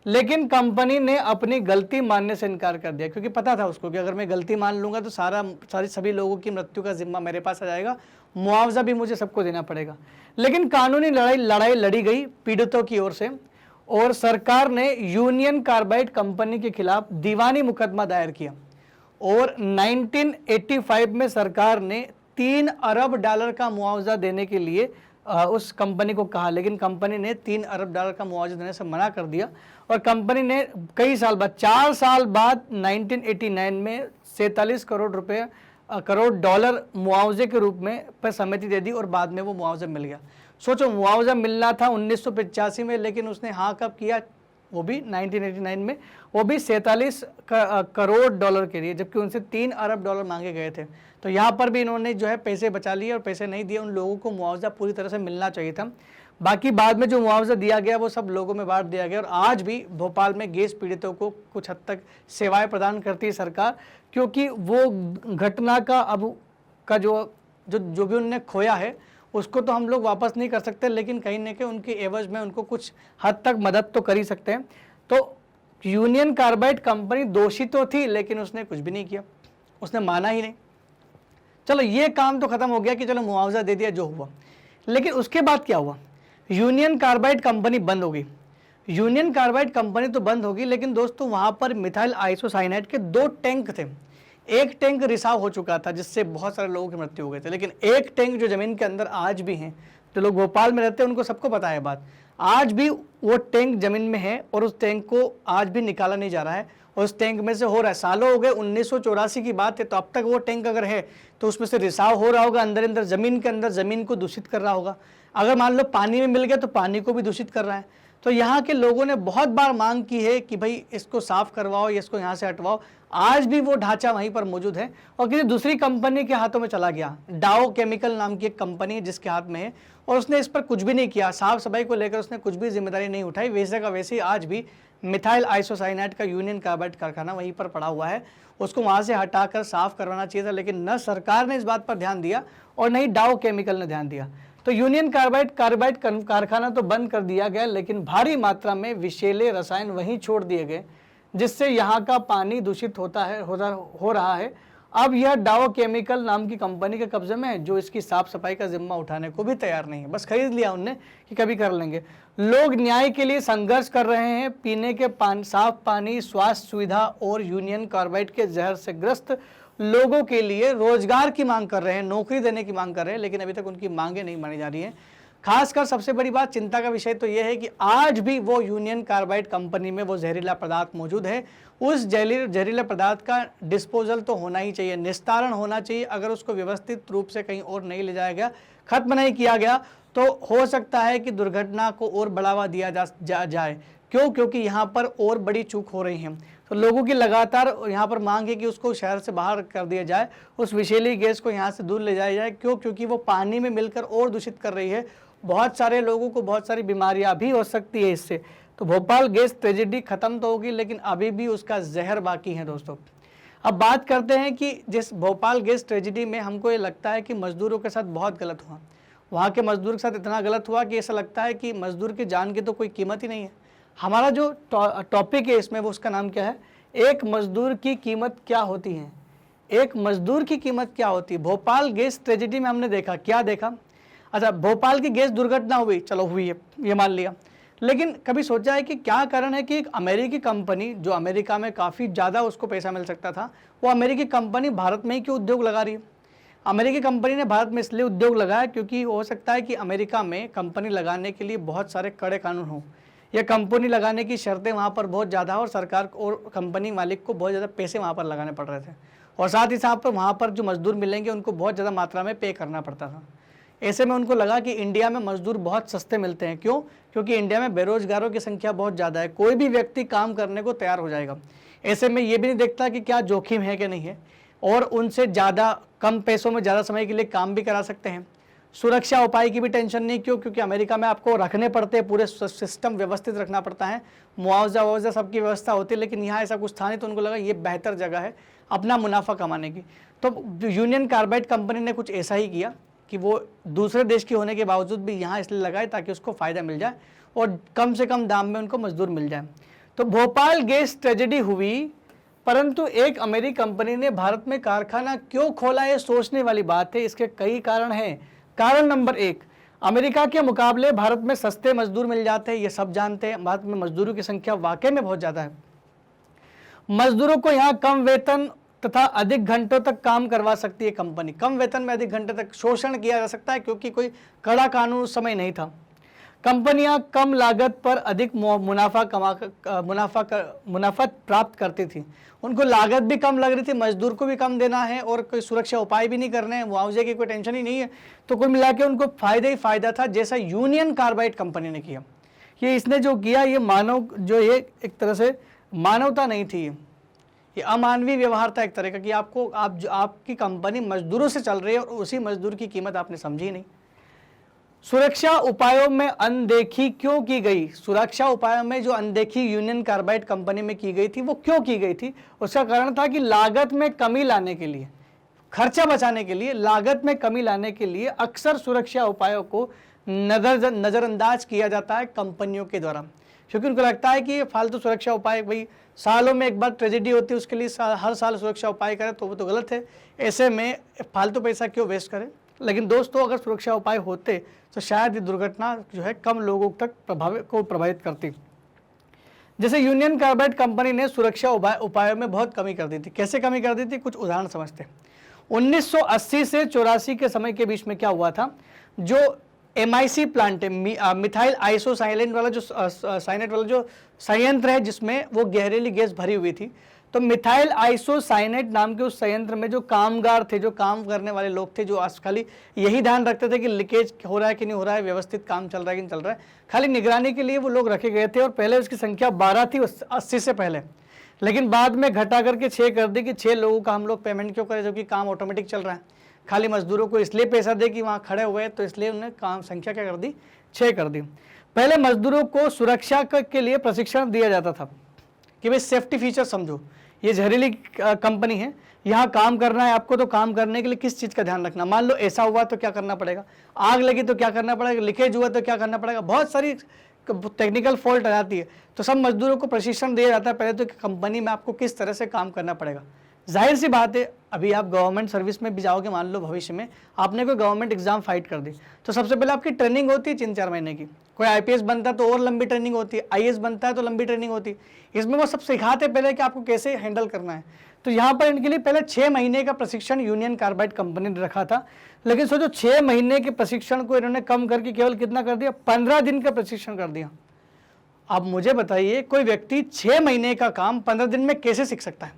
लेकिन कंपनी ने अपनी गलती मानने से इनकार कर दिया, क्योंकि पता था उसको कि अगर मैं गलती मान लूँगा तो सभी लोगों की मृत्यु का जिम्मा मेरे पास आ जाएगा, मुआवजा भी मुझे सबको देना पड़ेगा। लेकिन कानूनी लड़ाई लड़ी गई पीड़ितों की ओर से और सरकार ने यूनियन कार्बाइड कंपनी के खिलाफ दीवानी मुकदमा दायर किया और 1985 में सरकार ने $3 अरब का मुआवजा देने के लिए उस कंपनी को कहा, लेकिन कंपनी ने $3 अरब का मुआवजा देने से मना कर दिया और कंपनी ने कई साल बाद, 4 साल बाद 1989 में 47 करोड़ डॉलर मुआवजे के रूप में पर सहमति दे दी और बाद में वो मुआवजा मिल गया। सोचो, मुआवजा मिलना था 1985 में, लेकिन उसने हाँ कब किया? वो भी 1989 में, वो भी 47 करोड़ डॉलर के लिए, जबकि उनसे $3 अरब मांगे गए थे। तो यहाँ पर भी इन्होंने जो है पैसे बचा लिए और पैसे नहीं दिए। उन लोगों को मुआवजा पूरी तरह से मिलना चाहिए था। बाकी बाद में जो मुआवजा दिया गया वो सब लोगों में बांट दिया गया और आज भी भोपाल में गैस पीड़ितों को कुछ हद तक सेवाएं प्रदान करती है सरकार, क्योंकि वो घटना का अब का जो भी उन्होंने खोया है उसको तो हम लोग वापस नहीं कर सकते, लेकिन कहीं ना कहीं उनके एवज में उनको कुछ हद तक मदद तो कर ही सकते हैं। तो यूनियन कार्बाइड कंपनी दोषी तो थी, लेकिन उसने कुछ भी नहीं किया, उसने माना ही नहीं। चलो ये काम तो खत्म हो गया कि चलो मुआवजा दे दिया, जो हुआ। लेकिन उसके बाद क्या हुआ? यूनियन कार्बाइड कंपनी बंद हो गई। यूनियन कार्बाइड कंपनी तो बंद होगी, लेकिन दोस्तों वहाँ पर मिथाइल आइसोसाइनेट के 2 टैंक थे। एक टैंक रिसाव हो चुका था जिससे बहुत सारे लोगों की मृत्यु हो गई थी, लेकिन एक टैंक जो जमीन के अंदर आज भी है, जो लोग भोपाल में रहते हैं उनको सबको पता है बात, आज भी वो टैंक जमीन में है और उस टैंक को आज भी निकाला नहीं जा रहा है और उस टैंक में से हो रहा है। सालों हो गए, 1984 की बात है, तो अब तक वो टैंक अगर है तो उसमें से रिसाव हो रहा होगा, अंदर जमीन के अंदर जमीन को दूषित कर रहा होगा। अगर मान लो पानी में मिल गया तो पानी को भी दूषित कर रहा है। तो यहाँ के लोगों ने बहुत बार मांग की है कि भाई इसको साफ करवाओ या इसको यहाँ से हटवाओ। आज भी वो ढांचा वहीं पर मौजूद है और किसी दूसरी कंपनी के हाथों में चला गया। डाओ केमिकल नाम की एक कंपनी है जिसके हाथ में है और उसने इस पर कुछ भी नहीं किया, साफ सफाई को लेकर उसने कुछ भी जिम्मेदारी नहीं उठाई। वैसे का वैसे ही आज भी मिथाइल आइसोसाइनेट का यूनियन कार्बाइड कारखाना वहीं पर पड़ा हुआ है, उसको वहाँ से हटाकर साफ करवाना चाहिए था, लेकिन न सरकार ने इस बात पर ध्यान दिया और न ही डाओ केमिकल ने ध्यान दिया। तो यूनियन कार्बाइड कारखाना तो बंद कर दिया गया, लेकिन भारी मात्रा में विषैले रसायन वहीं छोड़ दिए गए, जिससे यहाँ का पानी दूषित हो रहा है। अब यह डाओ केमिकल नाम की कंपनी के कब्जे में है, जो इसकी साफ सफाई का जिम्मा उठाने को भी तैयार नहीं है। बस खरीद लिया उनने कि कभी कर लेंगे। लोग न्याय के लिए संघर्ष कर रहे हैं। पीने के साफ पानी, स्वास्थ्य सुविधा और यूनियन कार्बाइड के जहर से ग्रस्त लोगों के लिए रोजगार की मांग कर रहे हैं, नौकरी देने की मांग कर रहे हैं, लेकिन अभी तक उनकी मांगे नहीं मानी जा रही हैं। खासकर सबसे बड़ी बात चिंता का विषय तो यह है कि आज भी वो यूनियन कार्बाइड कंपनी में वो जहरीला पदार्थ मौजूद है। उस जहरीले पदार्थ का डिस्पोजल तो होना ही चाहिए, निस्तारण होना चाहिए। अगर उसको व्यवस्थित रूप से कहीं और नहीं ले जाया गया, खत्म नहीं किया गया, तो हो सकता है कि दुर्घटना को और बढ़ावा दिया जाए। क्यों? क्योंकि यहाँ पर और बड़ी चूक हो रही है। तो लोगों की लगातार यहाँ पर मांग है कि उसको शहर से बाहर कर दिया जाए, उस विषैली गैस को यहाँ से दूर ले जाया जाए। क्यों? क्योंकि वो पानी में मिलकर और दूषित कर रही है। बहुत सारे लोगों को बहुत सारी बीमारियां भी हो सकती है इससे। तो भोपाल गैस ट्रेजेडी खत्म तो होगी, लेकिन अभी भी उसका जहर बाकी है दोस्तों। अब बात करते हैं कि जिस भोपाल गैस ट्रेजेडी में हमको ये लगता है कि मजदूरों के साथ बहुत गलत हुआ। वहाँ के मजदूर के साथ इतना गलत हुआ कि ऐसा लगता है कि मजदूर की जान की तो कोई कीमत ही नहीं है। हमारा जो टॉपिक है इसमें वो उसका नाम क्या है? एक मजदूर की कीमत क्या होती है। एक मजदूर की कीमत क्या होती है? भोपाल गैस ट्रेजेडी में हमने देखा, क्या देखा? अच्छा, भोपाल की गैस दुर्घटना हुई, चलो हुई है, ये मान लिया। लेकिन कभी सोचा है कि क्या कारण है कि एक अमेरिकी कंपनी, जो अमेरिका में काफ़ी ज़्यादा उसको पैसा मिल सकता था, वो अमेरिकी कंपनी भारत में ही क्यों उद्योग लगा रही है? अमेरिकी कंपनी ने भारत में इसलिए उद्योग लगाया क्योंकि हो सकता है कि अमेरिका में कंपनी लगाने के लिए बहुत सारे कड़े कानून हों, या कंपनी लगाने की शर्तें वहाँ पर बहुत ज़्यादा और सरकार और कंपनी मालिक को बहुत ज़्यादा पैसे वहाँ पर लगाने पड़ रहे थे, और साथ ही साथ वहाँ पर जो मजदूर मिलेंगे उनको बहुत ज़्यादा मात्रा में पे करना पड़ता था। ऐसे में उनको लगा कि इंडिया में मजदूर बहुत सस्ते मिलते हैं। क्यों? क्योंकि इंडिया में बेरोजगारों की संख्या बहुत ज़्यादा है, कोई भी व्यक्ति काम करने को तैयार हो जाएगा। ऐसे में ये भी नहीं देखता कि क्या जोखिम है कि नहीं है, और उनसे ज़्यादा कम पैसों में ज़्यादा समय के लिए काम भी करा सकते हैं। सुरक्षा उपाय की भी टेंशन नहीं। क्यों? क्योंकि अमेरिका में आपको रखने पड़ते हैं, पूरे सिस्टम व्यवस्थित रखना पड़ता है, मुआवजा सबकी व्यवस्था होती है। लेकिन यहाँ ऐसा कुछ था नहीं, तो उनको लगा ये बेहतर जगह है अपना मुनाफा कमाने की। तो यूनियन कार्बाइड कंपनी ने कुछ ऐसा ही किया कि वो दूसरे देश की होने के बावजूद भी यहाँ इसलिए लगाए ताकि उसको फ़ायदा मिल जाए और कम से कम दाम में उनको मजदूर मिल जाए। तो भोपाल गैस ट्रेजेडी हुई, परंतु एक अमेरिकी कंपनी ने भारत में कारखाना क्यों खोला, ये सोचने वाली बात है। इसके कई कारण हैं। कारण नंबर 1, अमेरिका के मुकाबले भारत में सस्ते मजदूर मिल जाते हैं, ये सब जानते हैं। भारत में मजदूरों की संख्या वाकई में बहुत ज़्यादा है। मजदूरों को यहाँ कम वेतन तथा अधिक घंटों तक काम करवा सकती है कंपनी। कम वेतन में अधिक घंटे तक शोषण किया जा सकता है, क्योंकि कोई कड़ा कानून उस समय नहीं था। कंपनियां कम लागत पर अधिक मुनाफा प्राप्त करती थी। उनको लागत भी कम लग रही थी, मजदूर को भी कम देना है, और कोई सुरक्षा उपाय भी नहीं करने हैं, मुआवजे की कोई टेंशन ही नहीं है। तो कुल मिला के उनको फायदा ही फायदा था, जैसा यूनियन कार्बाइड कंपनी ने किया। ये इसने जो किया, ये मानव जो ये एक तरह से मानवता नहीं थी, ये अमानवीय व्यवहार था एक तरह का, कि आपकी कंपनी मजदूरों से चल रही है और उसी मजदूर की कीमत आपने समझी नहीं। सुरक्षा उपायों में अनदेखी क्यों की गई? सुरक्षा उपायों में जो अनदेखी यूनियन कार्बाइड कंपनी में की गई थी, वो क्यों की गई थी? उसका कारण था कि लागत में कमी लाने के लिए, खर्चा बचाने के लिए, लागत में कमी लाने के लिए अक्सर सुरक्षा उपायों को नज़रअंदाज किया जाता है कंपनियों के द्वारा, क्योंकि उनको लगता है कि ये फालतू सुरक्षा उपाय, भाई सालों में एक बार ट्रेजेडी होती है, उसके लिए हर साल सुरक्षा उपाय करें तो वो तो गलत है। ऐसे में फालतू पैसा क्यों वेस्ट करें? लेकिन दोस्तों, अगर सुरक्षा उपाय होते तो शायद ये दुर्घटना जो है कम लोगों तक प्रभावित करती। जैसे यूनियन कार्बाइड कंपनी ने सुरक्षा उपायों में बहुत कमी कर दी थी। कैसे कमी कर दी थी? कुछ उदाहरण समझते हैं। 1980 से 84 के समय के बीच में क्या हुआ था, जो MIC प्लांट है, मिथाइल आइसोसाइनेट वाला जो संयंत्र है, जिसमें वो जहरीली गैस भरी हुई थी, तो मिथाइल आइसोसाइनेट नाम के उस संयंत्र में जो कामगार थे, जो काम करने वाले लोग थे, जो खाली यही ध्यान रखते थे कि लीकेज हो रहा है कि नहीं हो रहा है, व्यवस्थित काम चल रहा है कि नहीं चल रहा है, खाली निगरानी के लिए वो लोग रखे गए थे। और पहले उसकी संख्या 12 थी 80 से पहले, लेकिन बाद में घटा करके 6 कर दी कि 6 लोगों का हम लोग पेमेंट क्यों करें, जबकि काम ऑटोमेटिक चल रहा है। खाली मजदूरों को इसलिए पैसा दे कि वहाँ खड़े हुए, तो इसलिए उन्होंने काम संख्या क्या कर दी, 6 कर दी। पहले मजदूरों को सुरक्षा के लिए प्रशिक्षण दिया जाता था कि भाई सेफ्टी फीचर समझो, ये जहरीली कंपनी है, यहाँ काम करना है आपको, तो काम करने के लिए किस चीज़ का ध्यान रखना, मान लो ऐसा हुआ तो क्या करना पड़ेगा, आग लगी तो क्या करना पड़ेगा, लीकेज हुआ तो क्या करना पड़ेगा, बहुत सारी टेक्निकल फॉल्ट आ जाती है। तो सब मजदूरों को प्रशिक्षण दिया जाता है पहले तो, कंपनी में आपको किस तरह से काम करना पड़ेगा। जाहिर सी बात है, अभी आप गवर्नमेंट सर्विस में भी जाओगे, मान लो भविष्य में आपने कोई गवर्नमेंट एग्जाम फाइट कर दी, तो सबसे पहले आपकी ट्रेनिंग होती है 3-4 महीने की। कोई IPS बनता है तो और लंबी ट्रेनिंग होती है, IAS बनता है तो लंबी ट्रेनिंग होती है। इसमें वो सब सिखाते पहले कि आपको कैसे हैंडल करना है। तो यहाँ पर इनके लिए पहले 6 महीने का प्रशिक्षण यूनियन कार्बाइड कंपनी ने रखा था, लेकिन सोचो 6 महीने के प्रशिक्षण को इन्होंने कम करके केवल कितना कर दिया, 15 दिन का प्रशिक्षण कर दिया। अब मुझे बताइए कोई व्यक्ति 6 महीने का काम 15 दिन में कैसे सीख सकता है?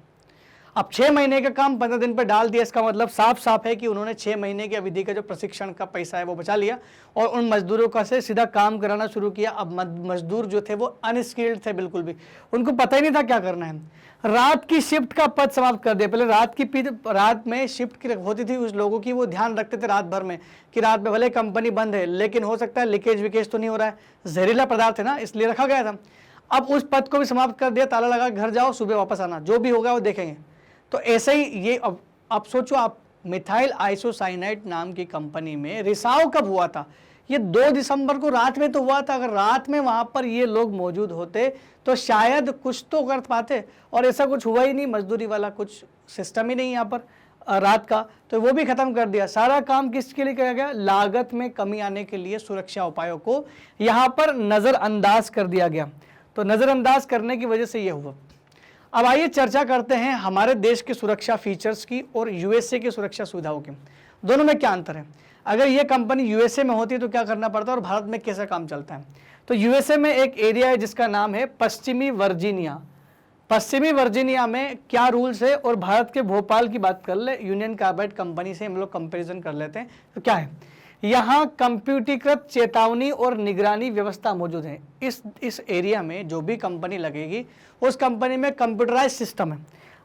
अब 6 महीने का काम 15 दिन पर डाल दिया, इसका मतलब साफ साफ है कि उन्होंने 6 महीने की अवधि का जो प्रशिक्षण का पैसा है वो बचा लिया और उन मजदूरों का से सीधा काम कराना शुरू किया। अब मजदूर जो थे वो अनस्किल्ड थे, बिल्कुल भी उनको पता ही नहीं था क्या करना है। रात की शिफ्ट का पद समाप्त कर दिया। पहले रात में शिफ्ट होती थी उस लोगों की, वो ध्यान रखते थे रात भर में कि रात में भले कंपनी बंद है लेकिन हो सकता है लीकेज विकेज तो नहीं हो रहा है, जहरीला पदार्थ है ना, इसलिए रखा गया था। अब उस पद को भी समाप्त कर दिया, ताला लगा घर जाओ, सुबह वापस आना, जो भी होगा वो देखेंगे। तो ऐसे ही ये अब सोचो आप, मिथाइल आइसोसाइनाइड नाम की कंपनी में रिसाव कब हुआ था? ये 2 दिसंबर को रात में तो हुआ था। अगर रात में वहां पर ये लोग मौजूद होते तो शायद कुछ तो कर पाते, और ऐसा कुछ हुआ ही नहीं। मजदूरी वाला कुछ सिस्टम ही नहीं यहाँ पर रात का, तो वो भी खत्म कर दिया। सारा काम किसके लिए किया गया? लागत में कमी आने के लिए सुरक्षा उपायों को यहाँ पर नजरअंदाज कर दिया गया। तो नजरअंदाज करने की वजह से ये हुआ। अब आइए चर्चा करते हैं हमारे देश के सुरक्षा फीचर्स की और यूएसए की सुरक्षा सुविधाओं की। दोनों में क्या अंतर है? अगर ये कंपनी यूएसए में होती तो क्या करना पड़ता है और भारत में कैसा काम चलता है? तो यूएसए में एक एरिया है जिसका नाम है पश्चिमी वर्जीनिया। पश्चिमी वर्जीनिया में क्या रूल्स है, और भारत के भोपाल की बात कर ले, यूनियन कार्बाइड कंपनी से हम लोग कंपेरिजन कर लेते हैं तो क्या है। यहाँ कंप्यूटरीकृत चेतावनी और निगरानी व्यवस्था मौजूद है। इस एरिया में जो भी कंपनी लगेगी उस कंपनी में कंप्यूटराइज सिस्टम है।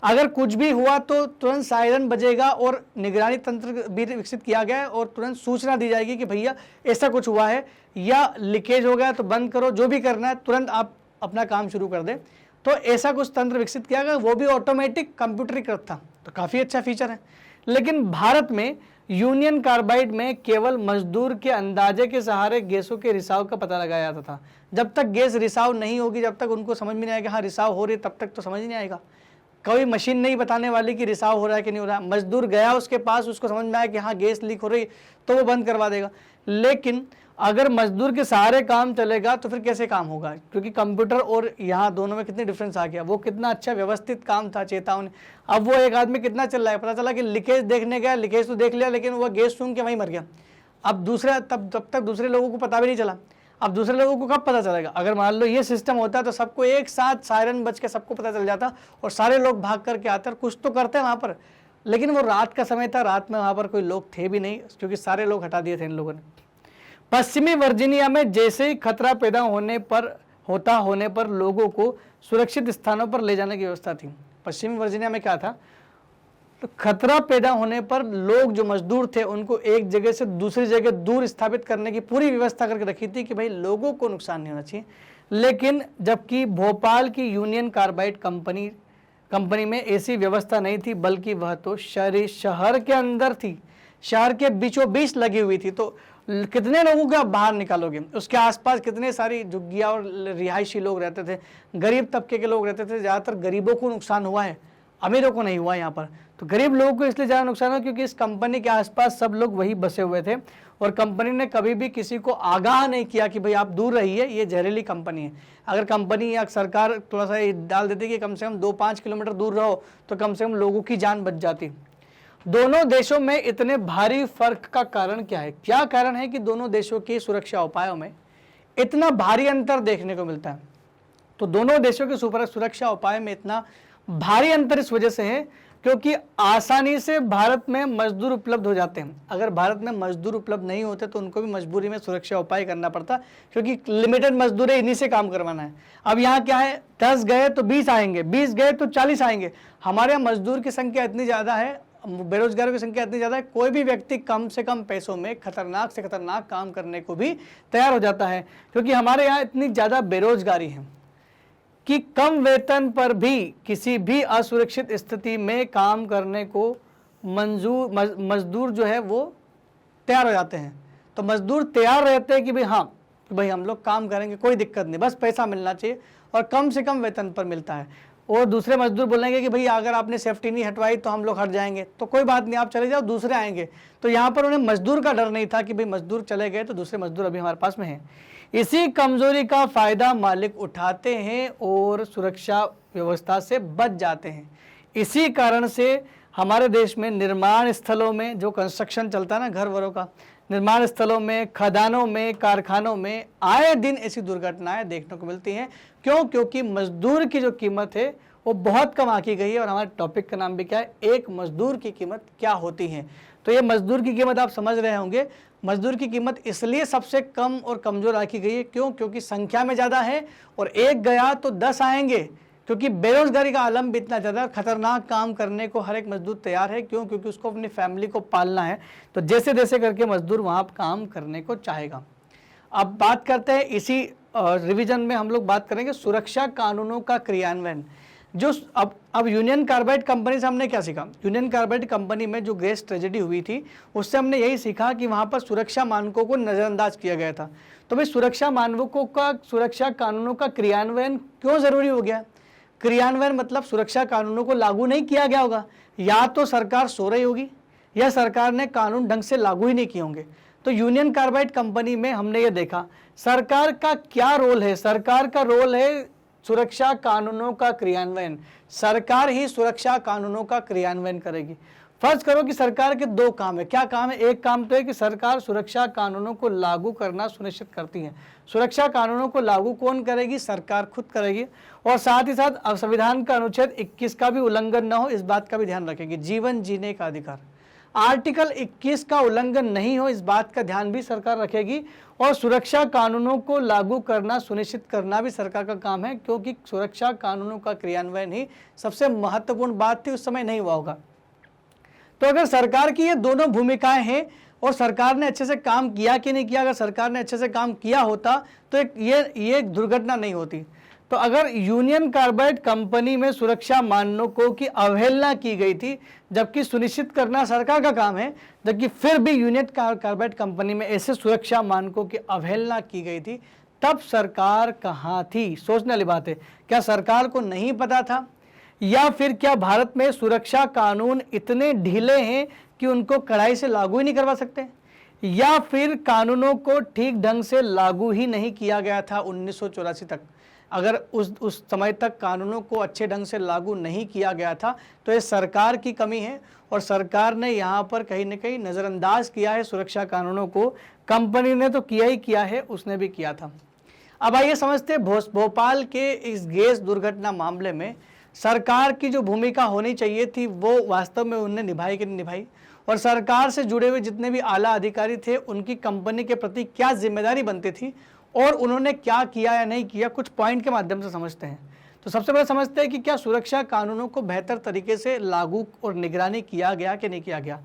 अगर कुछ भी हुआ तो तुरंत सायरन बजेगा और निगरानी तंत्र भी विकसित किया गया है और तुरंत सूचना दी जाएगी कि भैया ऐसा कुछ हुआ है या लीकेज हो गया तो बंद करो, जो भी करना है तुरंत आप अपना काम शुरू कर दें। तो ऐसा कुछ तंत्र विकसित किया गया, वो भी ऑटोमेटिक कंप्यूटरीकृत था, तो काफ़ी अच्छा फीचर है। लेकिन भारत में यूनियन कार्बाइड में केवल मजदूर के अंदाजे के सहारे गैसों के रिसाव का पता लगाया जाता था। जब तक गैस रिसाव नहीं होगी, जब तक उनको समझ में नहीं आएगा हाँ रिसाव हो रही है, तब तक तो समझ नहीं आएगा। कोई मशीन नहीं बताने वाली कि रिसाव हो रहा है कि नहीं हो रहा है। मजदूर गया उसके पास, उसको समझ में आया कि हाँ गैस लीक हो रही, तो वो बंद करवा देगा। लेकिन अगर मजदूर के सहारे काम चलेगा तो फिर कैसे काम होगा? क्योंकि कंप्यूटर और यहाँ दोनों में कितनी डिफरेंस आ गया। वो कितना अच्छा व्यवस्थित काम था, चेतावनी। अब वो एक आदमी कितना चल रहा है, पता चला कि लीकेज देखने गया, लीकेज तो देख लिया लेकिन वो गैस सूंघ के वहीं मर गया। अब दूसरा तब तक दूसरे लोगों को पता भी नहीं चला। अब दूसरे लोगों को कब पता चलेगा? अगर मान लो ये सिस्टम होता तो सबको एक साथ सायरन बज के सबको पता चल जाता और सारे लोग भाग करके आते और कुछ तो करते वहाँ पर। लेकिन वो रात का समय था, रात में वहाँ पर कोई लोग थे भी नहीं क्योंकि सारे लोग हटा दिए थे इन लोगों ने। पश्चिमी वर्जीनिया में जैसे ही खतरा पैदा होने पर लोगों को सुरक्षित स्थानों पर ले जाने की व्यवस्था थी। पश्चिमी वर्जीनिया में क्या था? तो खतरा पैदा होने पर लोग जो मजदूर थे उनको एक जगह से दूसरी जगह दूर स्थापित करने की पूरी व्यवस्था करके रखी थी कि भाई लोगों को नुकसान नहीं होना चाहिए। लेकिन जबकि भोपाल की यूनियन कार्बाइड कंपनी में ऐसी व्यवस्था नहीं थी, बल्कि वह तो शहर के अंदर थी, शहर के बीचों बीच लगी हुई थी। तो कितने लोगों को आप बाहर निकालोगे? उसके आसपास कितने सारी झुग्गियाँ और रिहायशी लोग रहते थे, गरीब तबके के लोग रहते थे। ज़्यादातर गरीबों को नुकसान हुआ है, अमीरों को नहीं हुआ यहाँ पर। तो गरीब लोगों को इसलिए ज़्यादा नुकसान हुआ क्योंकि इस कंपनी के आसपास सब लोग वही बसे हुए थे और कंपनी ने कभी भी किसी को आगाह नहीं किया कि भाई आप दूर रहिए, ये जहरीली कंपनी है। अगर कंपनी या सरकार थोड़ा सा डाल देती कि कम से कम 2-5 किलोमीटर दूर रहो तो कम से कम लोगों की जान बच जाती। दोनों देशों में इतने भारी फर्क का कारण क्या है? क्या कारण है कि दोनों देशों की सुरक्षा उपायों में इतना भारी अंतर देखने को मिलता है? तो दोनों देशों के सुरक्षा उपाय में इतना भारी अंतर इस वजह से है क्योंकि आसानी से भारत में मजदूर उपलब्ध हो जाते हैं। अगर भारत में मजदूर उपलब्ध नहीं होते तो उनको भी मजबूरी में सुरक्षा उपाय करना पड़ता क्योंकि लिमिटेड मजदूर है, इन्हीं से काम करवाना है। अब यहाँ क्या है, 10 गए तो 20 आएंगे, 20 गए तो 40 आएंगे। हमारे यहाँ मजदूर की संख्या इतनी ज़्यादा है, बेरोजगारों की संख्या इतनी ज़्यादा है, कोई भी व्यक्ति कम से कम पैसों में खतरनाक से खतरनाक काम करने को भी तैयार हो जाता है क्योंकि हमारे यहाँ इतनी ज़्यादा बेरोजगारी है कि कम वेतन पर भी किसी भी असुरक्षित स्थिति में काम करने को मजदूर जो है वो तैयार हो जाते हैं। तो मजदूर तैयार रहते हैं कि भाई हाँ भाई हम लोग काम करेंगे, कोई दिक्कत नहीं, बस पैसा मिलना चाहिए और कम से कम वेतन पर मिलता है। और दूसरे मजदूर बोलेंगे कि भाई अगर आपने सेफ्टी नहीं हटवाई तो हम लोग हट जाएंगे, तो कोई बात नहीं, आप चले जाओ, दूसरे आएंगे। तो यहाँ पर उन्हें मजदूर का डर नहीं था कि भाई मजदूर चले गए तो दूसरे मजदूर अभी हमारे पास में हैं। इसी कमजोरी का फायदा मालिक उठाते हैं और सुरक्षा व्यवस्था से बच जाते हैं। इसी कारण से हमारे देश में निर्माण स्थलों में जो कंस्ट्रक्शन चलता है ना, घर वरों का, निर्माण स्थलों में, खदानों में, कारखानों में आए दिन ऐसी दुर्घटनाएं देखने को मिलती हैं। क्यों? क्योंकि मजदूर की जो कीमत है वो बहुत कम आंकी गई है। और हमारे टॉपिक का नाम भी क्या है? एक मजदूर की कीमत क्या होती है। तो ये मजदूर की कीमत आप समझ रहे होंगे, मजदूर की कीमत इसलिए सबसे कम और कमजोर आंकी गई है। क्यों? क्योंकि संख्या में ज़्यादा है और एक गया तो 10 आएंगे, क्योंकि बेरोजगारी का आलम भी इतना ज़्यादा, खतरनाक काम करने को हर एक मजदूर तैयार है। क्यों? क्योंकि उसको अपनी फैमिली को पालना है। तो जैसे तैसे करके मजदूर वहाँ काम करने को चाहेगा। अब बात करते हैं इसी रिवीजन में हम लोग बात करेंगे सुरक्षा कानूनों का क्रियान्वयन। जो अब यूनियन कार्बाइड कंपनी से हमने क्या सीखा? यूनियन कार्बाइड कंपनी में जो गैस ट्रेजेडी हुई थी उससे हमने यही सीखा कि वहाँ पर सुरक्षा मानकों को नज़रअंदाज किया गया था। तो भाई सुरक्षा मानकों का, सुरक्षा कानूनों का क्रियान्वयन क्यों ज़रूरी हो गया? क्रियान्वयन मतलब सुरक्षा कानूनों को लागू नहीं किया गया होगा, या तो सरकार सो रही होगी या सरकार ने कानून ढंग से लागू ही नहीं किए होंगे। तो यूनियन कार्बाइड कंपनी में हमने ये देखा सरकार का क्या रोल है। सरकार का रोल है सुरक्षा कानूनों का क्रियान्वयन। सरकार ही सुरक्षा कानूनों का क्रियान्वयन करेगी। फर्ज करो कि सरकार के दो काम है। क्या काम है? एक काम तो है कि सरकार सुरक्षा कानूनों को लागू करना सुनिश्चित करती है। सुरक्षा कानूनों को लागू कौन करेगी? सरकार खुद करेगी। और साथ ही साथ संविधान का अनुच्छेद 21 का भी उल्लंघन न हो, इस बात का भी ध्यान रखेगी। जीवन जीने का अधिकार, आर्टिकल 21 का उल्लंघन नहीं हो, इस बात का ध्यान भी सरकार रखेगी। और सुरक्षा कानूनों को लागू करना सुनिश्चित करना भी सरकार का काम है, क्योंकि सुरक्षा कानूनों का क्रियान्वयन ही सबसे महत्वपूर्ण बात थी, उस समय नहीं हुआ होगा। तो अगर सरकार की ये दोनों भूमिकाएं हैं और सरकार ने अच्छे से काम किया कि नहीं किया, अगर सरकार ने अच्छे से काम किया होता तो ये दुर्घटना नहीं होती। तो अगर यूनियन कार्बाइड कंपनी में सुरक्षा मानकों की अवहेलना की गई थी, जबकि सुनिश्चित करना सरकार का काम है, जबकि फिर भी यूनियन कार्बाइड कंपनी में ऐसे सुरक्षा मानकों की अवहेलना की गई थी, तब सरकार कहाँ थी? सोचने वाली बात है। क्या सरकार को नहीं पता था, या फिर क्या भारत में सुरक्षा कानून इतने ढीले हैं कि उनको कड़ाई से लागू ही नहीं करवा सकते, या फिर कानूनों को ठीक ढंग से लागू ही नहीं किया गया था 1984 तक? अगर उस समय तक कानूनों को अच्छे ढंग से लागू नहीं किया गया था तो ये सरकार की कमी है, और सरकार ने यहाँ पर कहीं ना कहीं नज़रअंदाज किया है सुरक्षा कानूनों को। कंपनी ने तो किया ही किया है, उसने भी किया था। अब आइए समझते हैं भोपाल के इस गैस दुर्घटना मामले में सरकार की जो भूमिका होनी चाहिए थी वो वास्तव में उन्होंने निभाई कि नहीं निभाई, और सरकार से जुड़े हुए जितने भी आला अधिकारी थे उनकी कंपनी के प्रति क्या जिम्मेदारी बनती थी और उन्होंने क्या किया या नहीं किया, कुछ पॉइंट के माध्यम से समझते हैं। तो सबसे पहले समझते हैं कि क्या सुरक्षा कानूनों को बेहतर तरीके से लागू और निगरानी किया गया कि नहीं किया गया।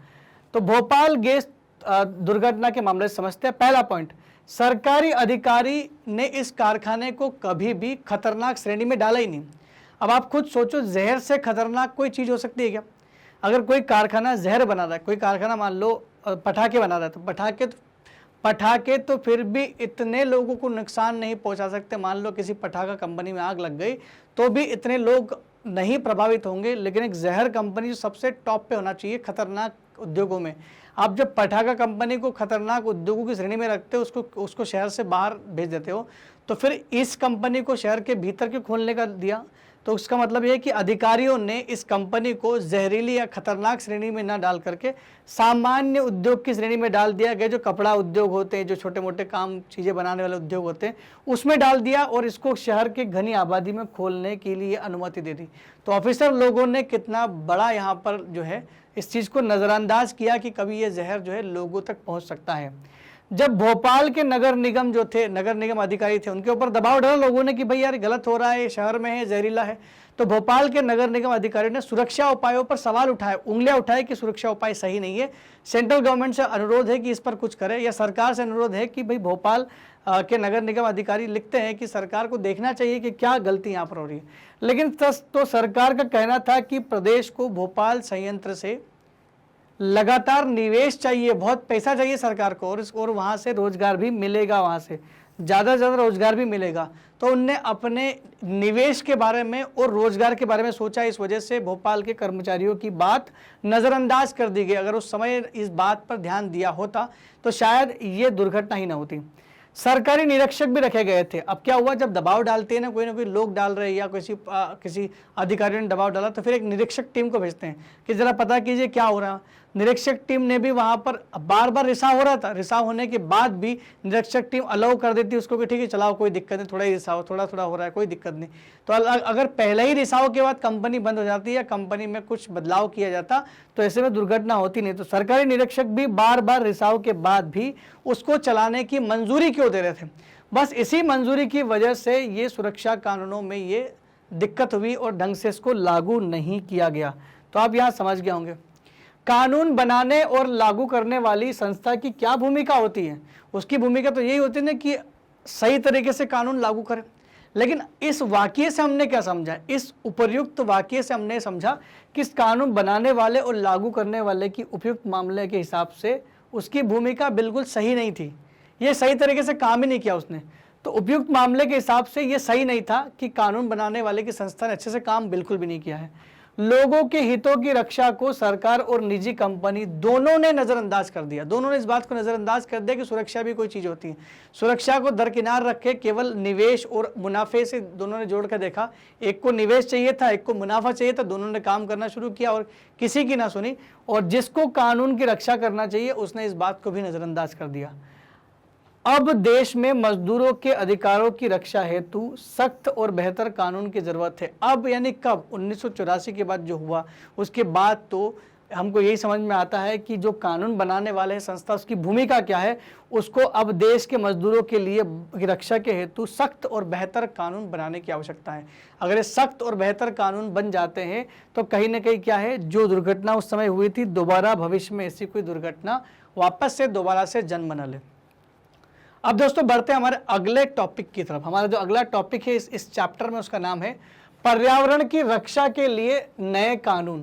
तो भोपाल गैस दुर्घटना के मामले से समझते हैं। पहला पॉइंट, सरकारी अधिकारी ने इस कारखाने को कभी भी खतरनाक श्रेणी में डाला ही नहीं। अब आप खुद सोचो, जहर से खतरनाक कोई चीज़ हो सकती है क्या? अगर कोई कारखाना जहर बना रहा है, कोई कारखाना मान लो पटाखे बना रहा है, तो पटाखे तो फिर भी इतने लोगों को नुकसान नहीं पहुंचा सकते। मान लो किसी पटाखा कंपनी में आग लग गई तो भी इतने लोग नहीं प्रभावित होंगे, लेकिन एक जहर कंपनी जो सबसे टॉप पे होना चाहिए खतरनाक उद्योगों में, आप जब पटाखा कंपनी को खतरनाक उद्योगों की श्रेणी में रखते हो, उसको शहर से बाहर भेज देते हो, तो फिर इस कंपनी को शहर के भीतर क्यों खोलने का दिया? तो उसका मतलब यह है कि अधिकारियों ने इस कंपनी को जहरीली या खतरनाक श्रेणी में ना डाल करके सामान्य उद्योग की श्रेणी में डाल दिया गया। जो कपड़ा उद्योग होते हैं, जो छोटे मोटे काम चीज़ें बनाने वाले उद्योग होते हैं, उसमें डाल दिया और इसको शहर के घनी आबादी में खोलने के लिए अनुमति दे दी। तो ऑफिसर लोगों ने कितना बड़ा यहाँ पर जो है इस चीज़ को नज़रअंदाज किया कि कभी ये जहर जो है लोगों तक पहुँच सकता है। जब भोपाल के नगर निगम जो थे, नगर निगम अधिकारी थे, उनके ऊपर दबाव डाला लोगों ने कि भाई यार गलत हो रहा है, शहर में है, जहरीला है, तो भोपाल के नगर निगम अधिकारी ने सुरक्षा उपायों पर सवाल उठाए, उंगलियां उठाई कि सुरक्षा उपाय सही नहीं है। सेंट्रल गवर्नमेंट से अनुरोध है कि इस पर कुछ करे, या सरकार से अनुरोध है कि भाई भोपाल के नगर निगम अधिकारी लिखते हैं कि सरकार को देखना चाहिए कि क्या गलती यहाँ पर हो रही है। लेकिन तो सरकार का कहना था कि प्रदेश को भोपाल संयंत्र से लगातार निवेश चाहिए, बहुत पैसा चाहिए सरकार को, और वहाँ से रोजगार भी मिलेगा, वहाँ से ज़्यादा से ज़्यादा रोजगार भी मिलेगा। तो उनने अपने निवेश के बारे में और रोजगार के बारे में सोचा। इस वजह से भोपाल के कर्मचारियों की बात नज़रअंदाज कर दी गई। अगर उस समय इस बात पर ध्यान दिया होता तो शायद ये दुर्घटना ही ना होती। सरकारी निरीक्षक भी रखे गए थे। अब क्या हुआ, जब दबाव डालते हैं ना कोई लोग डाल रहे हैं या किसी अधिकारी ने दबाव डाला, तो फिर एक निरीक्षक टीम को भेजते हैं कि जरा पता कीजिए क्या हो रहा है। निरीक्षक टीम ने भी वहां पर बार बार रिसाव हो रहा था, रिसाव होने के बाद भी निरीक्षक टीम अलाउ कर देती उसको कि ठीक है चलाओ, कोई दिक्कत नहीं, थोड़ा ही रिसाव थोड़ा थोड़ा हो रहा है, कोई दिक्कत नहीं। तो अगर पहले ही रिसाव के बाद कंपनी बंद हो जाती या कंपनी में कुछ बदलाव किया जाता तो ऐसे में दुर्घटना होती नहीं। तो सरकारी निरीक्षक भी बार बार रिसाव के बाद भी उसको चलाने की मंजूरी क्यों दे रहे थे? बस इसी मंजूरी की वजह से ये सुरक्षा कानूनों में ये दिक्कत हुई और ढंग से इसको लागू नहीं किया गया। तो आप यहाँ समझ गए होंगे कानून बनाने और लागू करने वाली संस्था की क्या भूमिका होती है। उसकी भूमिका तो यही होती है ना कि सही तरीके से कानून लागू करें। लेकिन इस वाक्य से हमने क्या समझा, इस उपर्युक्त वाक्य से हमने समझा कि कानून बनाने वाले और लागू करने वाले की उपयुक्त मामले के हिसाब से उसकी भूमिका बिल्कुल सही नहीं थी, ये सही तरीके से काम ही नहीं किया उसने। तो उपयुक्त मामले के हिसाब से ये सही नहीं था कि कानून बनाने वाले की संस्था ने अच्छे से काम बिल्कुल भी नहीं किया है। लोगों के हितों की रक्षा को सरकार और निजी कंपनी दोनों ने नजरअंदाज कर दिया। दोनों ने इस बात को नजरअंदाज कर दिया कि सुरक्षा भी कोई चीज होती है। सुरक्षा को दरकिनार रखे केवल निवेश और मुनाफे से दोनों ने जोड़ कर देखा। एक को निवेश चाहिए था, एक को मुनाफा चाहिए था, दोनों ने काम करना शुरू किया और किसी की ना सुनी। और जिसको कानून की रक्षा करना चाहिए उसने इस बात को भी नजरअंदाज कर दिया। अब देश में मजदूरों के अधिकारों की रक्षा हेतु सख्त और बेहतर कानून की जरूरत है। अब यानी कब? 1984 के बाद जो हुआ उसके बाद तो हमको यही समझ में आता है कि जो कानून बनाने वाले हैं संस्था, उसकी भूमिका क्या है। उसको अब देश के मजदूरों के लिए रक्षा के हेतु सख्त और बेहतर कानून बनाने की आवश्यकता है। अगर ये सख्त और बेहतर कानून बन जाते हैं तो कहीं ना कहीं क्या है, जो दुर्घटना उस समय हुई थी दोबारा भविष्य में ऐसी कोई दुर्घटना वापस से दोबारा से जन्म न ले। अब दोस्तों बढ़ते हैं हमारे अगले टॉपिक की तरफ। हमारा जो अगला टॉपिक है इस चैप्टर में, उसका नाम है पर्यावरण की रक्षा के लिए नए कानून।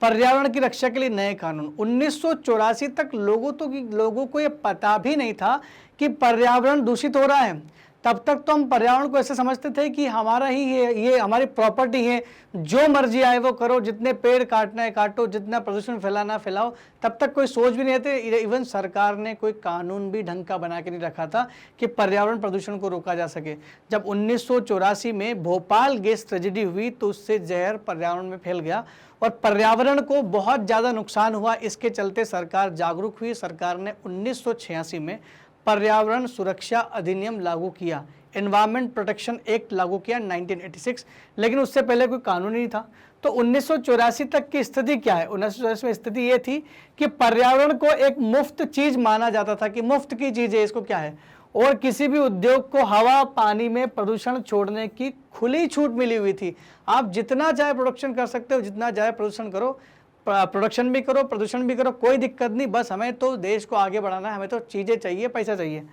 पर्यावरण की रक्षा के लिए नए कानून। 1984 तक लोगों को ये पता भी नहीं था कि पर्यावरण दूषित हो रहा है। तब तक तो हम पर्यावरण को ऐसे समझते थे कि हमारा ही ये हमारी प्रॉपर्टी है, जो मर्जी आए वो करो, जितने पेड़ काटना है काटो, जितना प्रदूषण फैलाना फैलाओ। तब तक कोई सोच भी नहीं थे, इवन सरकार ने कोई कानून भी ढंग का बना के नहीं रखा था कि पर्यावरण प्रदूषण को रोका जा सके। जब 1984 में भोपाल गैस ट्रेजेडी हुई तो उससे जहर पर्यावरण में फैल गया और पर्यावरण को बहुत ज़्यादा नुकसान हुआ। इसके चलते सरकार जागरूक हुई। सरकार ने 1986 में पर्यावरण सुरक्षा अधिनियम लागू किया, एनवायरमेंट प्रोटेक्शन एक्ट लागू किया 1986। लेकिन उससे पहले कोई कानून नहीं था। तो 1984 तक की स्थिति क्या है? 1984 में स्थिति ये थी कि पर्यावरण को एक मुफ्त चीज माना जाता था कि मुफ्त की चीज है, इसको क्या है, और किसी भी उद्योग को हवा पानी में प्रदूषण छोड़ने की खुली छूट मिली हुई थी। आप जितना चाहे प्रोडक्शन कर सकते हो, जितना चाहे प्रदूषण करो, प्रोडक्शन भी करो, प्रदूषण भी करो, कोई दिक्कत नहीं। बस हमें तो देश को आगे बढ़ाना है, हमें तो चीज़ें चाहिए, पैसा चाहिए।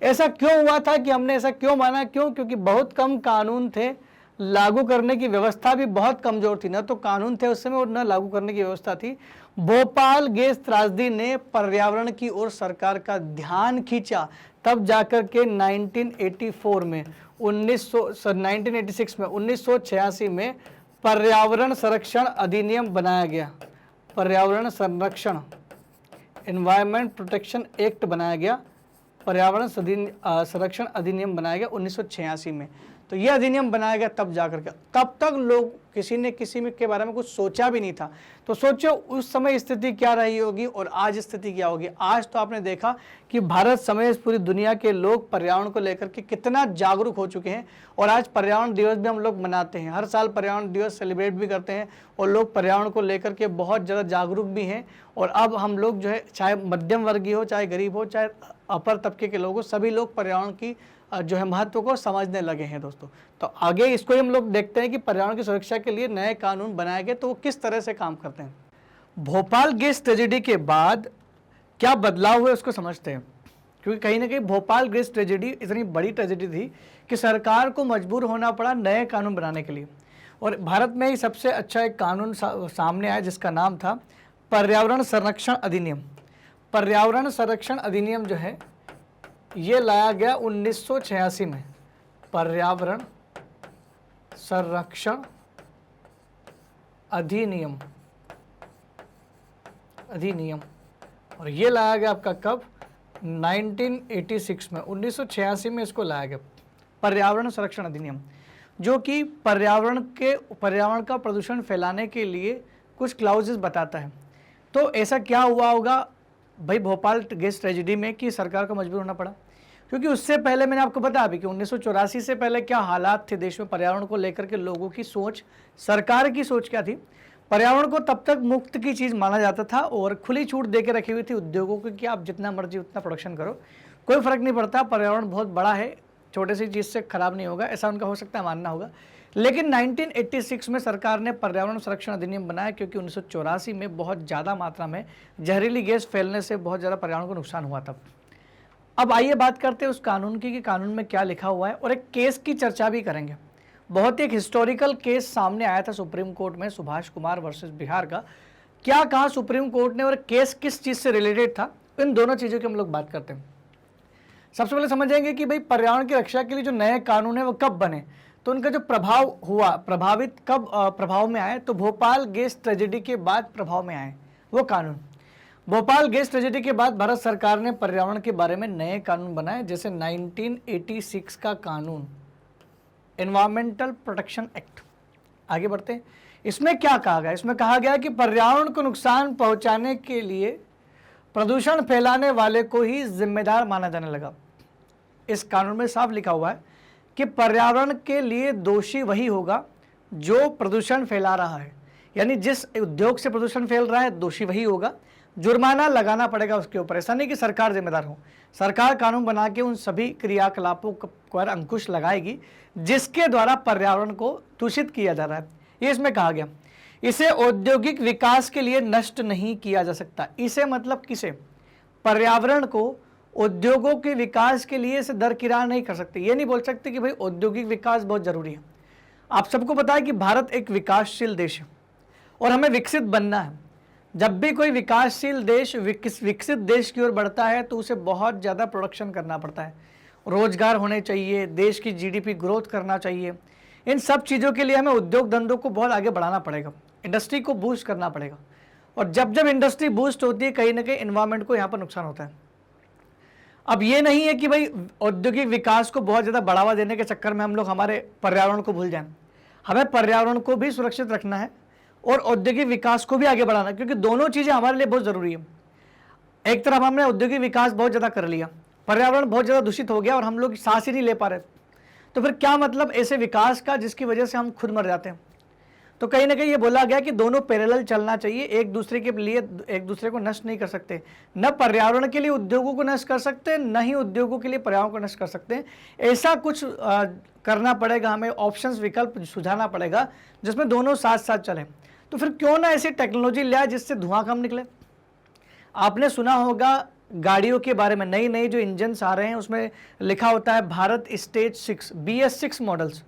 ऐसा क्यों हुआ था कि हमने ऐसा क्यों माना? क्योंकि बहुत कम कानून थे, लागू करने की व्यवस्था भी बहुत कमजोर थी। न तो कानून थे उस समय और न लागू करने की व्यवस्था थी। भोपाल गैस त्रासदी ने पर्यावरण की ओर सरकार का ध्यान खींचा। तब जाकर के 1986 में 1986 में पर्यावरण संरक्षण अधिनियम बनाया गया। पर्यावरण संरक्षण एनवायरमेंट प्रोटेक्शन एक्ट बनाया गया। पर्यावरण संरक्षण अधिनियम बनाया गया 1986 में। तो ये अधिनियम बनाया गया तब जाकर के। तब तक लोग किसी ने किसी में के बारे में कुछ सोचा भी नहीं था। तो सोचो उस समय स्थिति क्या रही होगी और आज स्थिति क्या होगी। आज तो आपने देखा कि भारत समेत पूरी दुनिया के लोग पर्यावरण को लेकर के कितना जागरूक हो चुके हैं। और आज पर्यावरण दिवस भी हम लोग मनाते हैं, हर साल पर्यावरण दिवस सेलिब्रेट भी करते हैं और लोग पर्यावरण को लेकर के बहुत ज़्यादा जागरूक भी हैं। और अब हम लोग जो है, चाहे मध्यम वर्गीय हो, चाहे गरीब हो, चाहे अपर तबके के लोग हो, सभी लोग पर्यावरण की जो है महत्व को समझने लगे हैं दोस्तों। तो आगे इसको हम लोग देखते हैं कि पर्यावरण की सुरक्षा के लिए नए कानून बनाए गए तो वो किस तरह से काम करते हैं। भोपाल गैस ट्रेजेडी के बाद क्या बदलाव हुए उसको समझते हैं। क्योंकि कहीं ना कहीं भोपाल गैस ट्रेजेडी इतनी बड़ी ट्रेजेडी थी कि सरकार को मजबूर होना पड़ा नए कानून बनाने के लिए। और भारत में ही सबसे अच्छा एक कानून सामने आया जिसका नाम था पर्यावरण संरक्षण अधिनियम। पर्यावरण संरक्षण अधिनियम जो है ये लाया गया 1986 में। पर्यावरण संरक्षण अधिनियम और ये लाया गया आपका कब? 1986 में 1986 में इसको लाया गया, पर्यावरण संरक्षण अधिनियम, जो कि पर्यावरण का प्रदूषण फैलाने के लिए कुछ क्लाउजेस बताता है। तो ऐसा क्या हुआ होगा भाई भोपाल गैस ट्रेजेडी में कि सरकार को मजबूर होना पड़ा? क्योंकि उससे पहले मैंने आपको बताया अभी कि 1984 से पहले क्या हालात थे देश में पर्यावरण को लेकर के, लोगों की सोच, सरकार की सोच क्या थी। पर्यावरण को तब तक मुफ्त की चीज़ माना जाता था और खुली छूट दे के रखी हुई थी उद्योगों को कि आप जितना मर्जी उतना प्रोडक्शन करो, कोई फर्क नहीं पड़ता, पर्यावरण बहुत बड़ा है, छोटे सी चीज़ से खराब नहीं होगा, ऐसा उनका हो सकता है मानना होगा। लेकिन 1986 में सरकार ने पर्यावरण संरक्षण अधिनियम बनाया क्योंकि 1984 में बहुत ज़्यादा मात्रा में जहरीली गैस फैलने से बहुत ज़्यादा पर्यावरण को नुकसान हुआ था। अब आइए बात करते हैं उस कानून की कि कानून में क्या लिखा हुआ है और एक केस की चर्चा भी करेंगे। बहुत ही एक हिस्टोरिकल केस सामने आया था सुप्रीम कोर्ट में, सुभाष कुमार वर्सेस बिहार का। क्या कहा सुप्रीम कोर्ट ने और केस किस चीज़ से रिलेटेड था, इन दोनों चीज़ों की हम लोग बात करते हैं। सबसे पहले समझेंगे कि भाई पर्यावरण की रक्षा के लिए जो नए कानून है वो कब बने, तो उनका जो प्रभाव हुआ, प्रभावित कब प्रभाव में आए, तो भोपाल गैस ट्रेजेडी के बाद प्रभाव में आए वो कानून। भोपाल गैस ट्रेजेडी के बाद भारत सरकार ने पर्यावरण के बारे में नए कानून बनाए, जैसे 1986 का कानून, एनवायरमेंटल प्रोटेक्शन एक्ट। आगे बढ़ते हैं, इसमें क्या कहा गया? इसमें कहा गया कि पर्यावरण को नुकसान पहुंचाने के लिए प्रदूषण फैलाने वाले को ही जिम्मेदार माना जाने लगा। इस कानून में साफ लिखा हुआ है कि पर्यावरण के लिए दोषी वही होगा जो प्रदूषण फैला रहा है, यानी जिस उद्योग से प्रदूषण फैल रहा है दोषी वही होगा, जुर्माना लगाना पड़ेगा उसके ऊपर। ऐसा नहीं कि सरकार जिम्मेदार हो, सरकार कानून बना के उन सभी क्रियाकलापों पर अंकुश लगाएगी जिसके द्वारा पर्यावरण को दूषित किया जा रहा है। ये इसमें कहा गया। इसे औद्योगिक विकास के लिए नष्ट नहीं किया जा सकता। इसे मतलब किसे? पर्यावरण को उद्योगों के विकास के लिए इसे दरकिरार नहीं कर सकते। ये नहीं बोल सकते कि भाई औद्योगिक विकास बहुत जरूरी है। आप सबको पता है कि भारत एक विकासशील देश है और हमें विकसित बनना है। जब भी कोई विकासशील देश विकसित देश की ओर बढ़ता है तो उसे बहुत ज़्यादा प्रोडक्शन करना पड़ता है, रोजगार होने चाहिए, देश की जीडीपी ग्रोथ करना चाहिए। इन सब चीज़ों के लिए हमें उद्योग धंधों को बहुत आगे बढ़ाना पड़ेगा, इंडस्ट्री को बूस्ट करना पड़ेगा। और जब जब इंडस्ट्री बूस्ट होती है कहीं ना कहीं एनवायरनमेंट को यहाँ पर नुकसान होता है। अब ये नहीं है कि भाई औद्योगिक विकास को बहुत ज़्यादा बढ़ावा देने के चक्कर में हम लोग हमारे पर्यावरण को भूल जाएं। हमें पर्यावरण को भी सुरक्षित रखना है और औद्योगिक विकास को भी आगे बढ़ाना है, क्योंकि दोनों चीज़ें हमारे लिए बहुत ज़रूरी है। एक तरफ हमने औद्योगिक विकास बहुत ज़्यादा कर लिया, पर्यावरण बहुत ज़्यादा दूषित हो गया और हम लोग सांस ही नहीं ले पा रहे, तो फिर क्या मतलब ऐसे विकास का जिसकी वजह से हम खुद मर जाते हैं। तो कहीं ना कहीं ये बोला गया कि दोनों पैरेलल चलना चाहिए, एक दूसरे के लिए एक दूसरे को नष्ट नहीं कर सकते। न पर्यावरण के लिए उद्योगों को नष्ट कर सकते, न ही उद्योगों के लिए पर्यावरण को नष्ट कर सकते हैं। ऐसा कुछ करना पड़ेगा, हमें ऑप्शंस, विकल्प सुझाना पड़ेगा जिसमें दोनों साथ साथ चलें। तो फिर क्यों ना ऐसी टेक्नोलॉजी लाए जिससे धुआं कम निकले। आपने सुना होगा गाड़ियों के बारे में, नई नई जो इंजन्स आ रहे हैं उसमें लिखा होता है भारत स्टेज 6 BS6 मॉडल्स।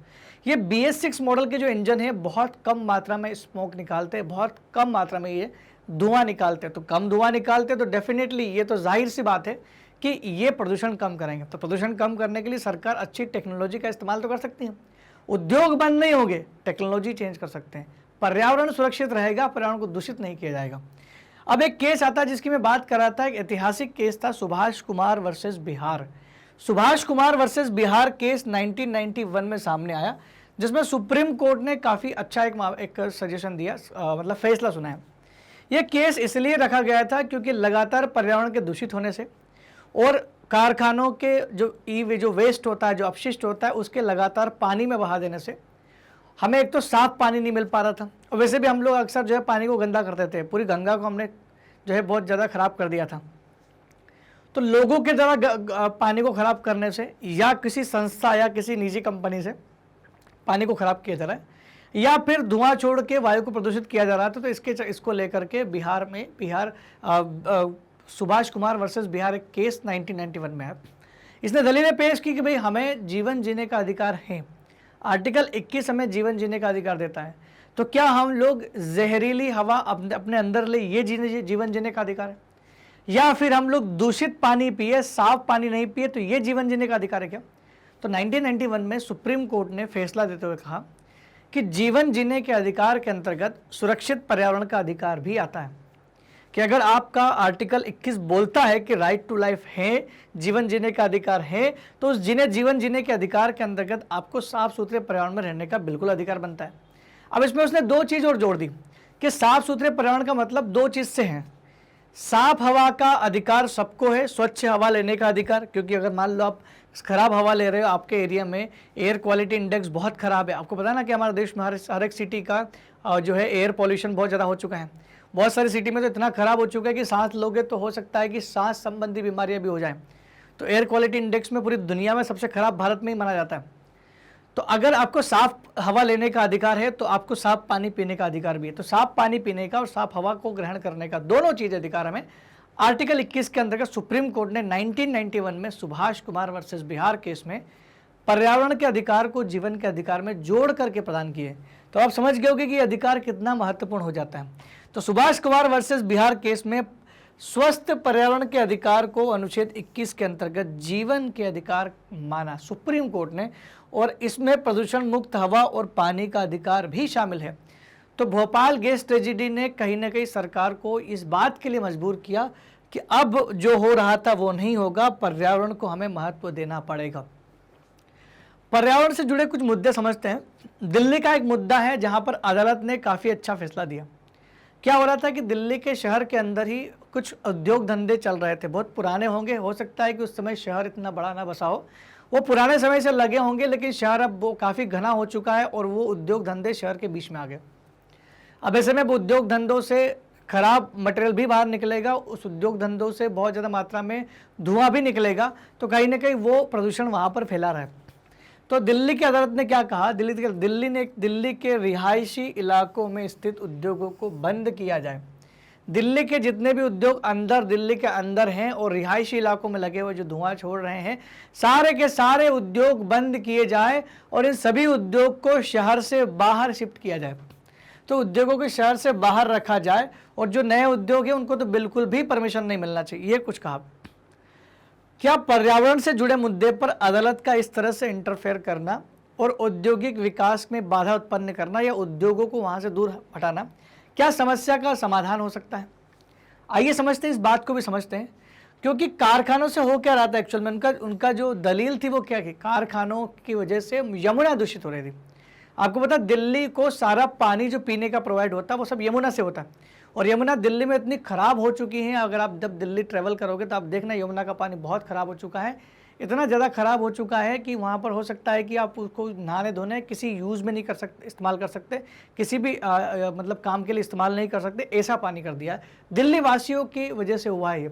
ये BS6 मॉडल के जो इंजन है बहुत कम मात्रा में स्मोक निकालते हैं, बहुत कम मात्रा में ये धुआं निकालते हैं। तो कम धुआं निकालते हैं तो डेफिनेटली ये तो जाहिर सी बात है कि ये प्रदूषण कम करेंगे। तो प्रदूषण कम करने के लिए सरकार अच्छी टेक्नोलॉजी का इस्तेमाल तो कर सकती है। उद्योग बंद नहीं होंगे, टेक्नोलॉजी चेंज कर सकते हैं, पर्यावरण सुरक्षित रहेगा, पर्यावरण को दूषित नहीं किया जाएगा। अब एक केस आता है जिसकी मैं बात कर रहा था, एक ऐतिहासिक केस था, Subhash Kumar versus Bihar. Subhash Kumar versus Bihar case 1991 में सामने आया, जिसमें सुप्रीम कोर्ट ने काफ़ी अच्छा एक सजेशन दिया, मतलब फैसला सुनाया। यह केस इसलिए रखा गया था क्योंकि लगातार पर्यावरण के दूषित होने से और कारखानों के जो वेस्ट होता है, जो अपशिष्ट होता है, उसके लगातार पानी में बहा देने से हमें एक तो साफ पानी नहीं मिल पा रहा था, और वैसे भी हम लोग अक्सर जो है पानी को गंदा करते थे। पूरी गंगा को हमने जो है बहुत ज़्यादा ख़राब कर दिया था। तो लोगों के द्वारा पानी को ख़राब करने से, या किसी संस्था या किसी निजी कंपनी से पानी को ख़राब किया जा रहा है, या फिर धुआं छोड़ के वायु को प्रदूषित किया जा रहा था। तो इसको लेकर के बिहार सुभाष कुमार वर्सेस बिहार एक केस 1991 में है। इसने दलीलें पेश की कि भाई हमें जीवन जीने का अधिकार है, आर्टिकल 21 हमें जीवन जीने का अधिकार देता है, तो क्या हम लोग जहरीली हवा अपने अंदर ले ये जीवन जीने का अधिकार है, या फिर हम लोग दूषित पानी पिए, साफ पानी नहीं पिए तो ये जीवन जीने का अधिकार है क्या? तो 1991 में सुप्रीम कोर्ट ने फैसला देते हुए कहा कि जीवन जीने के अधिकार के अंतर्गत सुरक्षित पर्यावरण का अधिकार भी आता है, कि अगर आपका आर्टिकल 21 बोलता है कि राइट टू लाइफ है, जीवन जीने का अधिकार है, तो उस जीवन जीने के अधिकार के अंतर्गत आपको साफ सुथरे पर्यावरण में रहने का बिल्कुल अधिकार बनता है। अब इसमें उसने दो चीज़ और जोड़ दी कि साफ सुथरे पर्यावरण का मतलब दो चीज़ से है। साफ हवा का अधिकार सबको है, स्वच्छ हवा लेने का अधिकार, क्योंकि अगर मान लो आप खराब हवा ले रहे हो, आपके एरिया में एयर क्वालिटी इंडेक्स बहुत खराब है, आपको पता है ना कि हमारे देश में हर एक सिटी का जो है एयर पॉल्यूशन बहुत ज़्यादा हो चुका है। बहुत सारी सिटी में तो इतना खराब हो चुका है कि सांस लोगे तो हो सकता है कि सांस संबंधी बीमारियां भी हो जाएं। तो एयर क्वालिटी इंडेक्स में पूरी दुनिया में सबसे खराब भारत में ही माना जाता है। तो अगर आपको साफ हवा लेने का अधिकार है तो आपको साफ पानी पीने का अधिकार भी है। तो साफ पानी पीने का और साफ हवा को ग्रहण करने का दोनों चीज़ अधिकार हमें आर्टिकल 21 के अंतर्गत सुप्रीम कोर्ट ने 1991 में सुभाष कुमार वर्सेस बिहार केस में पर्यावरण के अधिकार को जीवन के अधिकार में जोड़ करके प्रदान किए। तो आप समझ गए होंगे कि अधिकार कितना महत्वपूर्ण हो जाता है। तो सुभाष कुमार वर्सेस बिहार केस में स्वस्थ पर्यावरण के अधिकार को अनुच्छेद 21 के अंतर्गत जीवन के अधिकार माना सुप्रीम कोर्ट ने, और इसमें प्रदूषण मुक्त हवा और पानी का अधिकार भी शामिल है। तो भोपाल गैस ट्रेजेडी ने कहीं ना कहीं सरकार को इस बात के लिए मजबूर किया कि अब जो हो रहा था वो नहीं होगा, पर्यावरण को हमें महत्व देना पड़ेगा। पर्यावरण से जुड़े कुछ मुद्दे समझते हैं। दिल्ली का एक मुद्दा है जहां पर अदालत ने काफ़ी अच्छा फैसला दिया। क्या हो रहा था कि दिल्ली के शहर के अंदर ही कुछ उद्योग धंधे चल रहे थे, बहुत पुराने होंगे, हो सकता है कि उस समय शहर इतना बड़ा ना बसा हो, वो पुराने समय से लगे होंगे, लेकिन शहर अब वो काफ़ी घना हो चुका है और वो उद्योग धंधे शहर के बीच में आ गए। अब ऐसे में उद्योग धंधों से खराब मटेरियल भी बाहर निकलेगा, उस उद्योग धंधों से बहुत ज़्यादा मात्रा में धुआं भी निकलेगा, तो कहीं ना कहीं वो प्रदूषण वहाँ पर फैला रहा है। तो दिल्ली की अदालत ने क्या कहा, दिल्ली के रिहायशी इलाकों में स्थित उद्योगों को बंद किया जाए। दिल्ली के जितने भी उद्योग दिल्ली के अंदर हैं और रिहायशी इलाकों में लगे हुए जो धुआं छोड़ रहे हैं, सारे के सारे उद्योग बंद किए जाए और इन सभी उद्योग को शहर से बाहर शिफ्ट किया जाए। तो उद्योगों को शहर से बाहर रखा जाए और जो नए उद्योग हैं उनको तो बिल्कुल भी परमिशन नहीं मिलना चाहिए, ये कुछ कहा। क्या पर्यावरण से जुड़े मुद्दे पर अदालत का इस तरह से इंटरफेयर करना और औद्योगिक विकास में बाधा उत्पन्न करना या उद्योगों को वहां से दूर हटाना क्या समस्या का समाधान हो सकता है? आइए समझते हैं, इस बात को भी समझते हैं। क्योंकि कारखानों से हो क्या रहा था एक्चुअल में, उनका जो दलील थी वो क्या थी, कारखानों की वजह से यमुना दूषित हो रही थी। आपको पता, दिल्ली को सारा पानी जो पीने का प्रोवाइड होता है वो सब यमुना से होता है, और यमुना दिल्ली में इतनी ख़राब हो चुकी है, अगर आप जब दिल्ली ट्रैवल करोगे तो आप देखना यमुना का पानी बहुत ख़राब हो चुका है। इतना ज़्यादा ख़राब हो चुका है कि वहाँ पर हो सकता है कि आप उसको नहाने धोने किसी यूज़ में नहीं कर सकते, इस्तेमाल कर सकते, किसी भी मतलब काम के लिए इस्तेमाल नहीं कर सकते, ऐसा पानी कर दिया है। दिल्ली वासियों की वजह से हुआ है ये,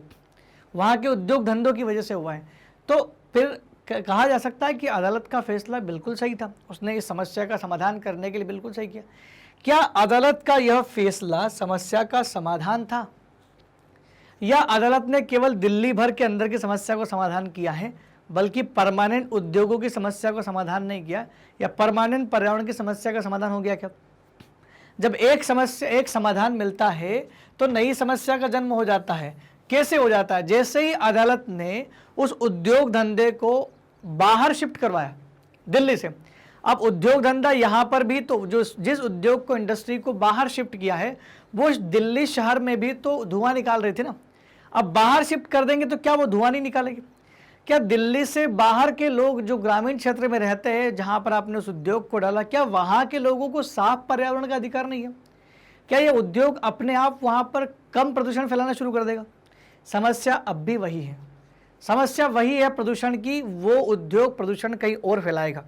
वहाँ के उद्योग धंधों की वजह से हुआ है। तो फिर कहा जा सकता है कि अदालत का फैसला बिल्कुल सही था, उसने इस समस्या का समाधान करने के लिए बिल्कुल सही किया। क्या अदालत का यह फैसला समस्या का समाधान था, या अदालत ने केवल दिल्ली भर के अंदर की समस्या को समाधान किया है, बल्कि परमानेंट उद्योगों की समस्या को समाधान नहीं किया, या परमानेंट पर्यावरण की समस्या का समाधान हो गया क्या? जब एक समाधान मिलता है तो नई समस्या का जन्म हो जाता है। कैसे हो जाता है? जैसे ही अदालत ने उस उद्योग धंधे को बाहर शिफ्ट करवाया दिल्ली से, अब उद्योग धंधा यहाँ पर भी, तो जिस उद्योग को, इंडस्ट्री को बाहर शिफ्ट किया है वो दिल्ली शहर में भी तो धुआं निकाल रही थी ना। अब बाहर शिफ्ट कर देंगे तो क्या वो धुआं नहीं निकालेगी? क्या दिल्ली से बाहर के लोग जो ग्रामीण क्षेत्र में रहते हैं, जहाँ पर आपने उस उद्योग को डाला, क्या वहाँ के लोगों को साफ पर्यावरण का अधिकार नहीं है? क्या ये उद्योग अपने आप वहाँ पर कम प्रदूषण फैलाना शुरू कर देगा? समस्या अब भी वही है, समस्या वही है प्रदूषण की, वो उद्योग प्रदूषण कहीं और फैलाएगा।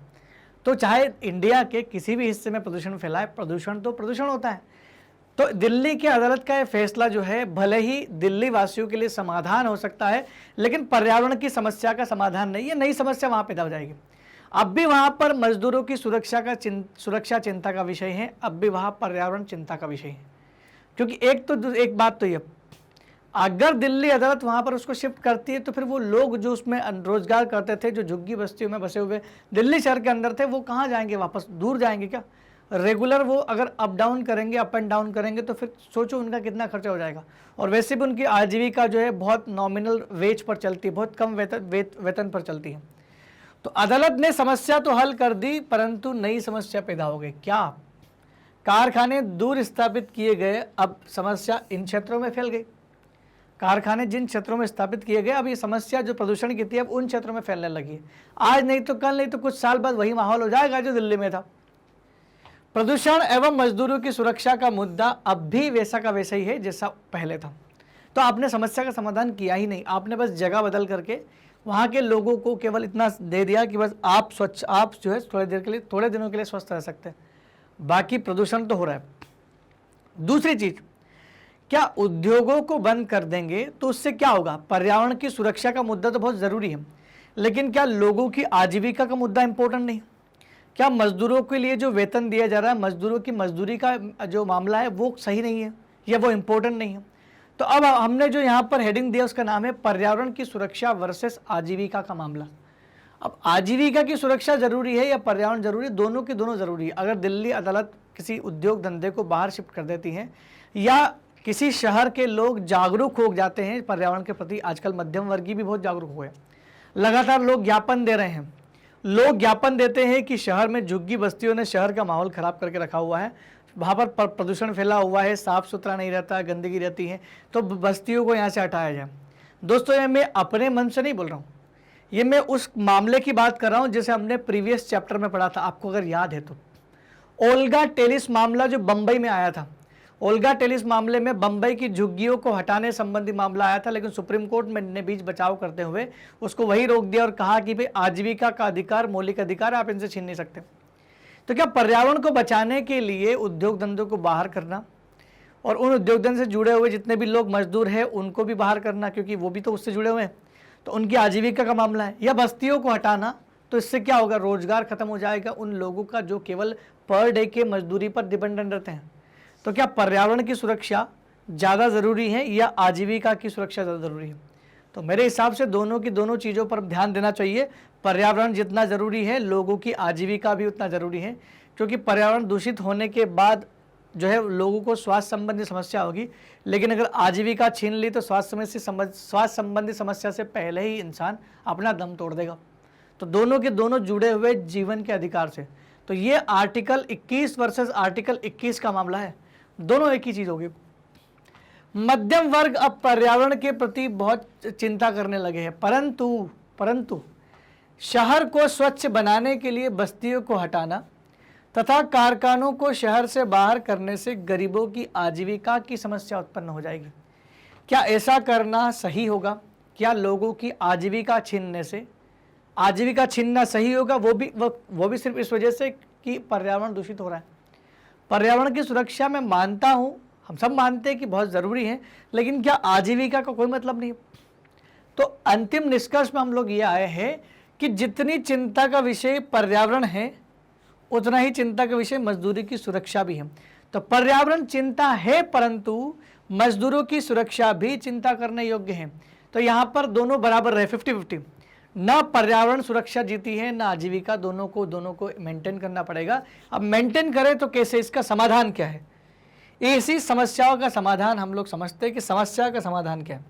तो चाहे इंडिया के किसी भी हिस्से में प्रदूषण फैलाए, प्रदूषण तो प्रदूषण होता है। तो दिल्ली की अदालत का यह फैसला जो है, भले ही दिल्ली वासियों के लिए समाधान हो सकता है, लेकिन पर्यावरण की समस्या का समाधान नहीं है, नई समस्या वहाँ पैदा हो जाएगी। अब भी वहाँ पर मजदूरों की सुरक्षा चिंता का विषय है, अब भी वहाँ पर्यावरण चिंता का विषय है। क्योंकि एक बात तो ये, अगर दिल्ली अदालत वहाँ पर उसको शिफ्ट करती है तो फिर वो लोग जो उसमें रोजगार करते थे, जो झुग्गी बस्तियों में बसे हुए दिल्ली शहर के अंदर थे, वो कहाँ जाएंगे? वापस दूर जाएंगे क्या? रेगुलर वो अगर अप एंड डाउन करेंगे तो फिर सोचो उनका कितना खर्चा हो जाएगा। और वैसे भी उनकी आजीविका जो है बहुत नॉमिनल वेज पर चलती है, बहुत कम वेतन पर चलती है। तो अदालत ने समस्या तो हल कर दी, परंतु नई समस्या पैदा हो गई। क्या? कारखाने दूर स्थापित किए गए, अब समस्या इन क्षेत्रों में फैल गई। कारखाने जिन क्षेत्रों में स्थापित किए गए, अब ये समस्या जो प्रदूषण की थी अब उन क्षेत्रों में फैलने लगी है। आज नहीं तो कल, नहीं तो कुछ साल बाद वही माहौल हो जाएगा जो दिल्ली में था। प्रदूषण एवं मजदूरों की सुरक्षा का मुद्दा अब भी वैसा का वैसा ही है जैसा पहले था। तो आपने समस्या का समाधान किया ही नहीं, आपने बस जगह बदल करके वहाँ के लोगों को केवल इतना दे दिया कि बस आप जो है थोड़े दिनों के लिए स्वस्थ रह सकते हैं, बाकी प्रदूषण तो हो रहा है। दूसरी चीज, क्या उद्योगों को बंद कर देंगे तो उससे क्या होगा? पर्यावरण की सुरक्षा का मुद्दा तो बहुत ज़रूरी है, लेकिन क्या लोगों की आजीविका का मुद्दा इंपॉर्टेंट नहीं? क्या मजदूरों के लिए जो वेतन दिया जा रहा है, मजदूरों की मजदूरी का जो मामला है वो सही नहीं है या वो इम्पोर्टेंट नहीं है? तो अब हमने जो यहाँ पर हेडिंग दिया उसका नाम है पर्यावरण की सुरक्षा वर्सेस आजीविका का मामला। अब आजीविका की सुरक्षा जरूरी है या पर्यावरण जरूरी है? दोनों की दोनों जरूरी है। अगर दिल्ली अदालत किसी उद्योग धंधे को बाहर शिफ्ट कर देती है या किसी शहर के लोग जागरूक हो जाते हैं पर्यावरण के प्रति, आजकल मध्यम वर्गीय भी बहुत जागरूक हुए, लगातार लोग ज्ञापन दे रहे हैं, लोग ज्ञापन देते हैं कि शहर में झुग्गी बस्तियों ने शहर का माहौल खराब करके रखा हुआ है, वहाँ पर प्रदूषण फैला हुआ है, साफ सुथरा नहीं रहता, गंदगी रहती है, तो बस्तियों को यहाँ से हटाया जाए। दोस्तों ये मैं अपने मन से नहीं बोल रहा हूँ, ये मैं उस मामले की बात कर रहा हूँ जैसे हमने प्रीवियस चैप्टर में पढ़ा था, आपको अगर याद है तो। ओल्गा टेलिस मामला जो बंबई में आया था, ओल्गा टेलिस मामले में बंबई की झुग्गियों को हटाने संबंधी मामला आया था, लेकिन सुप्रीम कोर्ट ने बीच बचाव करते हुए उसको वही रोक दिया और कहा कि भाई आजीविका का अधिकार मौलिक अधिकार, आप इनसे छीन नहीं सकते। तो क्या पर्यावरण को बचाने के लिए उद्योग धंधों को बाहर करना और उन उद्योग धंधे से जुड़े हुए जितने भी लोग मजदूर हैं उनको भी बाहर करना, क्योंकि वो भी तो उससे जुड़े हुए हैं, तो उनकी आजीविका का मामला है, या बस्तियों को हटाना, तो इससे क्या होगा? रोजगार खत्म हो जाएगा उन लोगों का जो केवल पर डे के मजदूरी पर डिपेंडेंट रहते हैं। तो क्या पर्यावरण की सुरक्षा ज़्यादा ज़रूरी है या आजीविका की सुरक्षा ज़्यादा ज़रूरी है? तो मेरे हिसाब से दोनों की दोनों चीज़ों पर ध्यान देना चाहिए। पर्यावरण जितना ज़रूरी है, लोगों की आजीविका भी उतना ज़रूरी है, क्योंकि पर्यावरण दूषित होने के बाद जो है लोगों को स्वास्थ्य संबंधी समस्या होगी, लेकिन अगर आजीविका छीन ली तो स्वास्थ्य संबंधी समस्या से पहले ही इंसान अपना दम तोड़ देगा। तो दोनों के दोनों जुड़े हुए जीवन के अधिकार से। तो ये आर्टिकल 21 वर्सेस आर्टिकल 21 का मामला है, दोनों एक ही चीज़ होगी। मध्यम वर्ग अब पर्यावरण के प्रति बहुत चिंता करने लगे हैं, परंतु शहर को स्वच्छ बनाने के लिए बस्तियों को हटाना तथा कारखानों को शहर से बाहर करने से गरीबों की आजीविका की समस्या उत्पन्न हो जाएगी। क्या ऐसा करना सही होगा? क्या लोगों की आजीविका छीनने से आजीविका छीनना सही होगा? वो भी सिर्फ इस वजह से कि पर्यावरण दूषित हो रहा है। पर्यावरण की सुरक्षा मैं मानता हूँ, हम सब मानते हैं कि बहुत ज़रूरी है, लेकिन क्या आजीविका का कोई मतलब नहीं है? तो अंतिम निष्कर्ष में हम लोग ये आए हैं कि जितनी चिंता का विषय पर्यावरण है उतना ही चिंता का विषय मजदूरी की सुरक्षा भी है। तो पर्यावरण चिंता है, परंतु मजदूरों की सुरक्षा भी चिंता करने योग्य है। तो यहाँ पर दोनों बराबर रहे, 50-50। ना पर्यावरण सुरक्षा जीती है ना आजीविका, दोनों को मेंटेन करना पड़ेगा। अब मेंटेन करें तो कैसे? इसका समाधान क्या है? ऐसी समस्याओं का समाधान हम लोग समझते हैं कि समस्या का समाधान क्या है।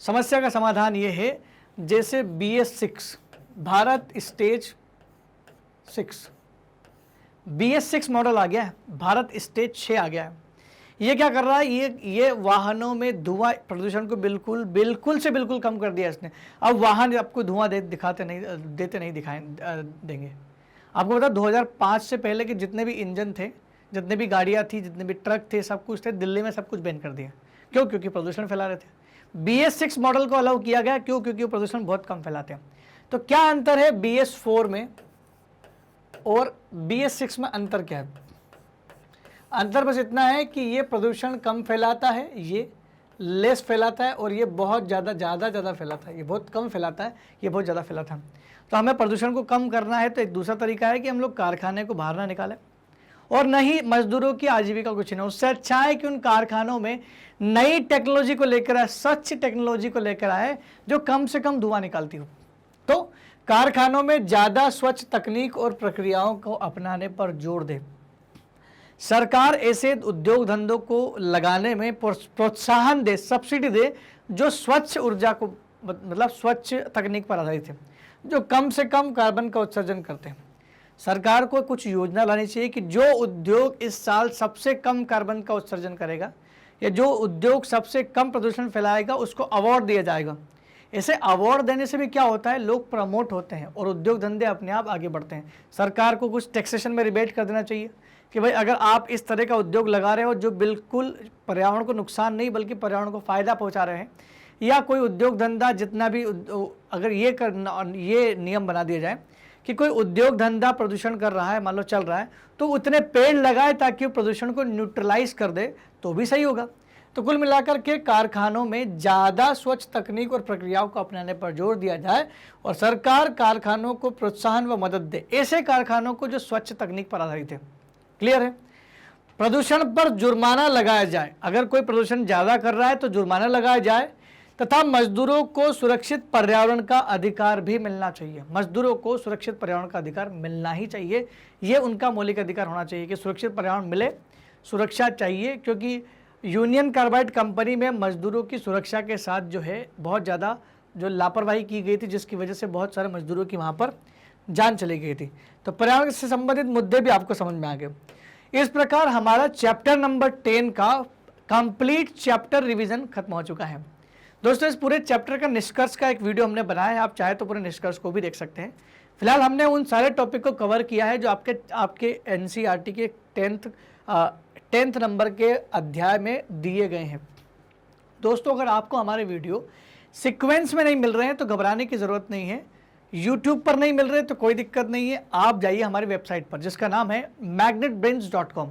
समस्या का समाधान ये है, जैसे BS6 Bharat stage 6, BS6 model आ गया है, भारत स्टेज 6 आ गया है। ये क्या कर रहा है? ये वाहनों में धुआं प्रदूषण को बिल्कुल से बिल्कुल कम कर दिया इसने। अब वाहन आपको धुआं देते नहीं देंगे। आपको पता 2005 से पहले के जितने भी इंजन थे, जितने भी गाड़ियाँ थी, जितने भी ट्रक थे, सब कुछ थे, दिल्ली में सब कुछ बैन कर दिया। क्यों? क्योंकि प्रदूषण फैला रहे थे। BS6 मॉडल को अलाउ किया गया, क्यों? क्योंकि वो प्रदूषण बहुत कम फैलाते हैं। तो क्या अंतर है BS4 में और BS6 में? अंतर क्या है? अंतर बस इतना है कि ये प्रदूषण कम फैलाता है, ये लेस फैलाता है, और ये बहुत ज़्यादा फैलाता है। ये बहुत कम फैलाता है, ये बहुत ज़्यादा फैलाता है। तो हमें प्रदूषण को कम करना है तो एक दूसरा तरीका है कि हम लोग कारखाने को बाहर ना निकालें और न ही मजदूरों की आजीविका को छीने। उससे अच्छा है कि उन कारखानों में नई टेक्नोलॉजी को लेकर आए, स्वच्छ टेक्नोलॉजी को लेकर आए जो कम से कम धुआं निकालती हो। तो कारखानों में ज़्यादा स्वच्छ तकनीक और प्रक्रियाओं को अपनाने पर जोर दे। सरकार ऐसे उद्योग धंधों को लगाने में प्रोत्साहन दे, सब्सिडी दे, जो स्वच्छ ऊर्जा को मतलब स्वच्छ तकनीक पर आधारित है, जो कम से कम कार्बन का उत्सर्जन करते हैं। सरकार को कुछ योजना लानी चाहिए कि जो उद्योग इस साल सबसे कम कार्बन का उत्सर्जन करेगा या जो उद्योग सबसे कम प्रदूषण फैलाएगा उसको अवार्ड दिया जाएगा। ऐसे अवार्ड देने से भी क्या होता है, लोग प्रमोट होते हैं और उद्योग धंधे अपने आप आगे बढ़ते हैं। सरकार को कुछ टैक्सेशन में रिबेट कर देना चाहिए कि भाई अगर आप इस तरह का उद्योग लगा रहे हो जो बिल्कुल पर्यावरण को नुकसान नहीं बल्कि पर्यावरण को फ़ायदा पहुंचा रहे हैं, या कोई उद्योग धंधा जितना भी अगर ये नियम बना दिया जाए कि कोई उद्योग धंधा प्रदूषण कर रहा है, मान लो चल रहा है, तो उतने पेड़ लगाए ताकि वो प्रदूषण को न्यूट्रलाइज कर दे तो भी सही होगा। तो कुल मिलाकर के कारखानों में ज़्यादा स्वच्छ तकनीक और प्रक्रियाओं को अपनाने पर जोर दिया जाए और सरकार कारखानों को प्रोत्साहन व मदद दे, ऐसे कारखानों को जो स्वच्छ तकनीक पर आधारित है। क्लियर है? प्रदूषण पर जुर्माना लगाया जाए, अगर कोई प्रदूषण ज़्यादा कर रहा है तो जुर्माना लगाया जाए, तथा मजदूरों को सुरक्षित पर्यावरण का अधिकार भी मिलना चाहिए। मजदूरों को सुरक्षित पर्यावरण का अधिकार मिलना ही चाहिए, ये उनका मौलिक अधिकार होना चाहिए कि सुरक्षित पर्यावरण मिले, सुरक्षा चाहिए। क्योंकि यूनियन कार्बाइड कंपनी में मजदूरों की सुरक्षा के साथ जो है बहुत ज़्यादा जो लापरवाही की गई थी, जिसकी वजह से बहुत सारे मजदूरों की वहाँ पर जान चली गई थी। तो पर्यावरण से संबंधित मुद्दे भी आपको समझ में आ गए। इस प्रकार हमारा चैप्टर नंबर 10 का कंप्लीट चैप्टर रिवीजन खत्म हो चुका है। दोस्तों, इस पूरे चैप्टर का निष्कर्ष का एक वीडियो हमने बनाया है, आप चाहे तो पूरे निष्कर्ष को भी देख सकते हैं। फिलहाल हमने उन सारे टॉपिक को कवर किया है जो आपके NCERT के 10th नंबर के अध्याय में दिए गए हैं। दोस्तों, अगर आपको हमारे वीडियो सीक्वेंस में नहीं मिल रहे हैं तो घबराने की ज़रूरत नहीं है। यूट्यूब पर नहीं मिल रहे तो कोई दिक्कत नहीं है, आप जाइए हमारी वेबसाइट पर जिसका नाम है magnetbrains.com।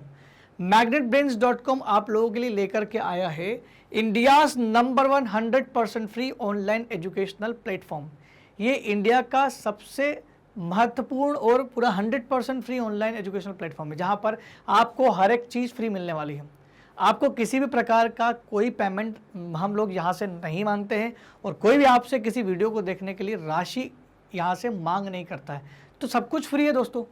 magnetbrains.com आप लोगों के लिए लेकर के आया है India's number 1 100% free online educational platform. ये इंडिया का सबसे महत्वपूर्ण और पूरा 100% फ्री ऑनलाइन एजुकेशनल प्लेटफॉर्म है, जहाँ पर आपको हर एक चीज़ फ्री मिलने वाली है। आपको किसी भी प्रकार का कोई पेमेंट हम लोग यहाँ से नहीं मांगते हैं और कोई भी आपसे किसी वीडियो को देखने के लिए राशि यहाँ से मांग नहीं करता है। तो सब कुछ फ्री है दोस्तों।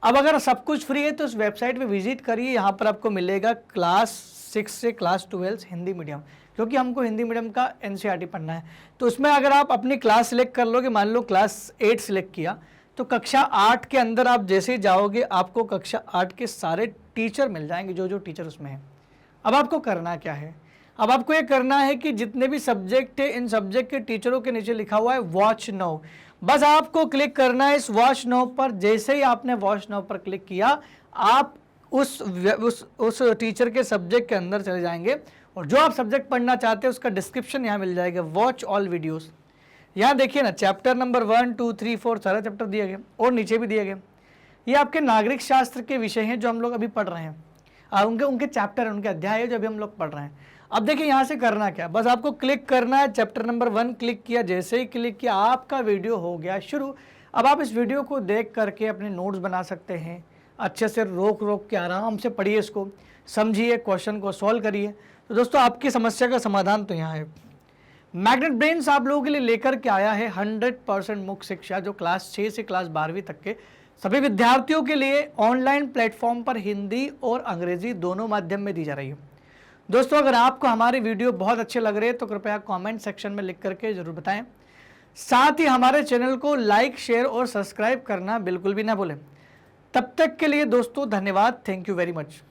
अब अगर सब कुछ फ्री है तो इस वेबसाइट पे विजिट करिए, यहाँ पर आपको मिलेगा क्लास 6 से क्लास 12 हिंदी मीडियम, क्योंकि हमको हिंदी मीडियम का NCERT पढ़ना है। तो उसमें अगर आप अपनी क्लास सिलेक्ट कर लोगे, मान लो क्लास 8 सिलेक्ट किया, तो कक्षा 8 के अंदर आप जैसे ही जाओगे आपको कक्षा 8 के सारे टीचर मिल जाएंगे, जो टीचर उसमें हैं। अब आपको करना क्या है, अब आपको ये करना है कि जितने भी सब्जेक्ट है इन सब्जेक्ट के टीचरों के नीचे लिखा हुआ है वॉच नाउ, बस आपको क्लिक करना है इस वॉच नाउ पर। जैसे ही आपने वॉच नाउ पर क्लिक किया आप उस टीचर के सब्जेक्ट के अंदर चले जाएंगे और जो आप सब्जेक्ट पढ़ना चाहते हैं उसका डिस्क्रिप्शन यहाँ मिल जाएगा, वॉच ऑल वीडियोस। यहाँ देखिए ना, चैप्टर नंबर 1 2 3 4 सारे चैप्टर दिए गए और नीचे भी दिए गए। ये आपके नागरिक शास्त्र के विषय हैं जो हम लोग अभी पढ़ रहे हैं, उनके चैप्टर है, उनके अध्याय है जो अभी हम लोग पढ़ रहे हैं। अब देखिए यहाँ से करना क्या, बस आपको क्लिक करना है, चैप्टर नंबर 1 क्लिक किया, जैसे ही क्लिक किया आपका वीडियो हो गया शुरू। अब आप इस वीडियो को देख करके अपने नोट्स बना सकते हैं, अच्छे से रोक के आराम से पढ़िए, इसको समझिए, क्वेश्चन को सॉल्व करिए। तो दोस्तों, आपकी समस्या का समाधान तो यहाँ है। मैग्नेट ब्रेन्स आप लोगों के लिए लेकर के आया है 100% मुक्त शिक्षा, जो क्लास 6 से क्लास 12वीं तक के सभी विद्यार्थियों के लिए ऑनलाइन प्लेटफॉर्म पर हिंदी और अंग्रेजी दोनों माध्यम में दी जा रही है। दोस्तों, अगर आपको हमारे वीडियो बहुत अच्छे लग रहे हैं तो कृपया कमेंट सेक्शन में लिख करके जरूर बताएं। साथ ही हमारे चैनल को लाइक, शेयर और सब्सक्राइब करना बिल्कुल भी ना भूलें। तब तक के लिए दोस्तों धन्यवाद, थैंक यू वेरी मच।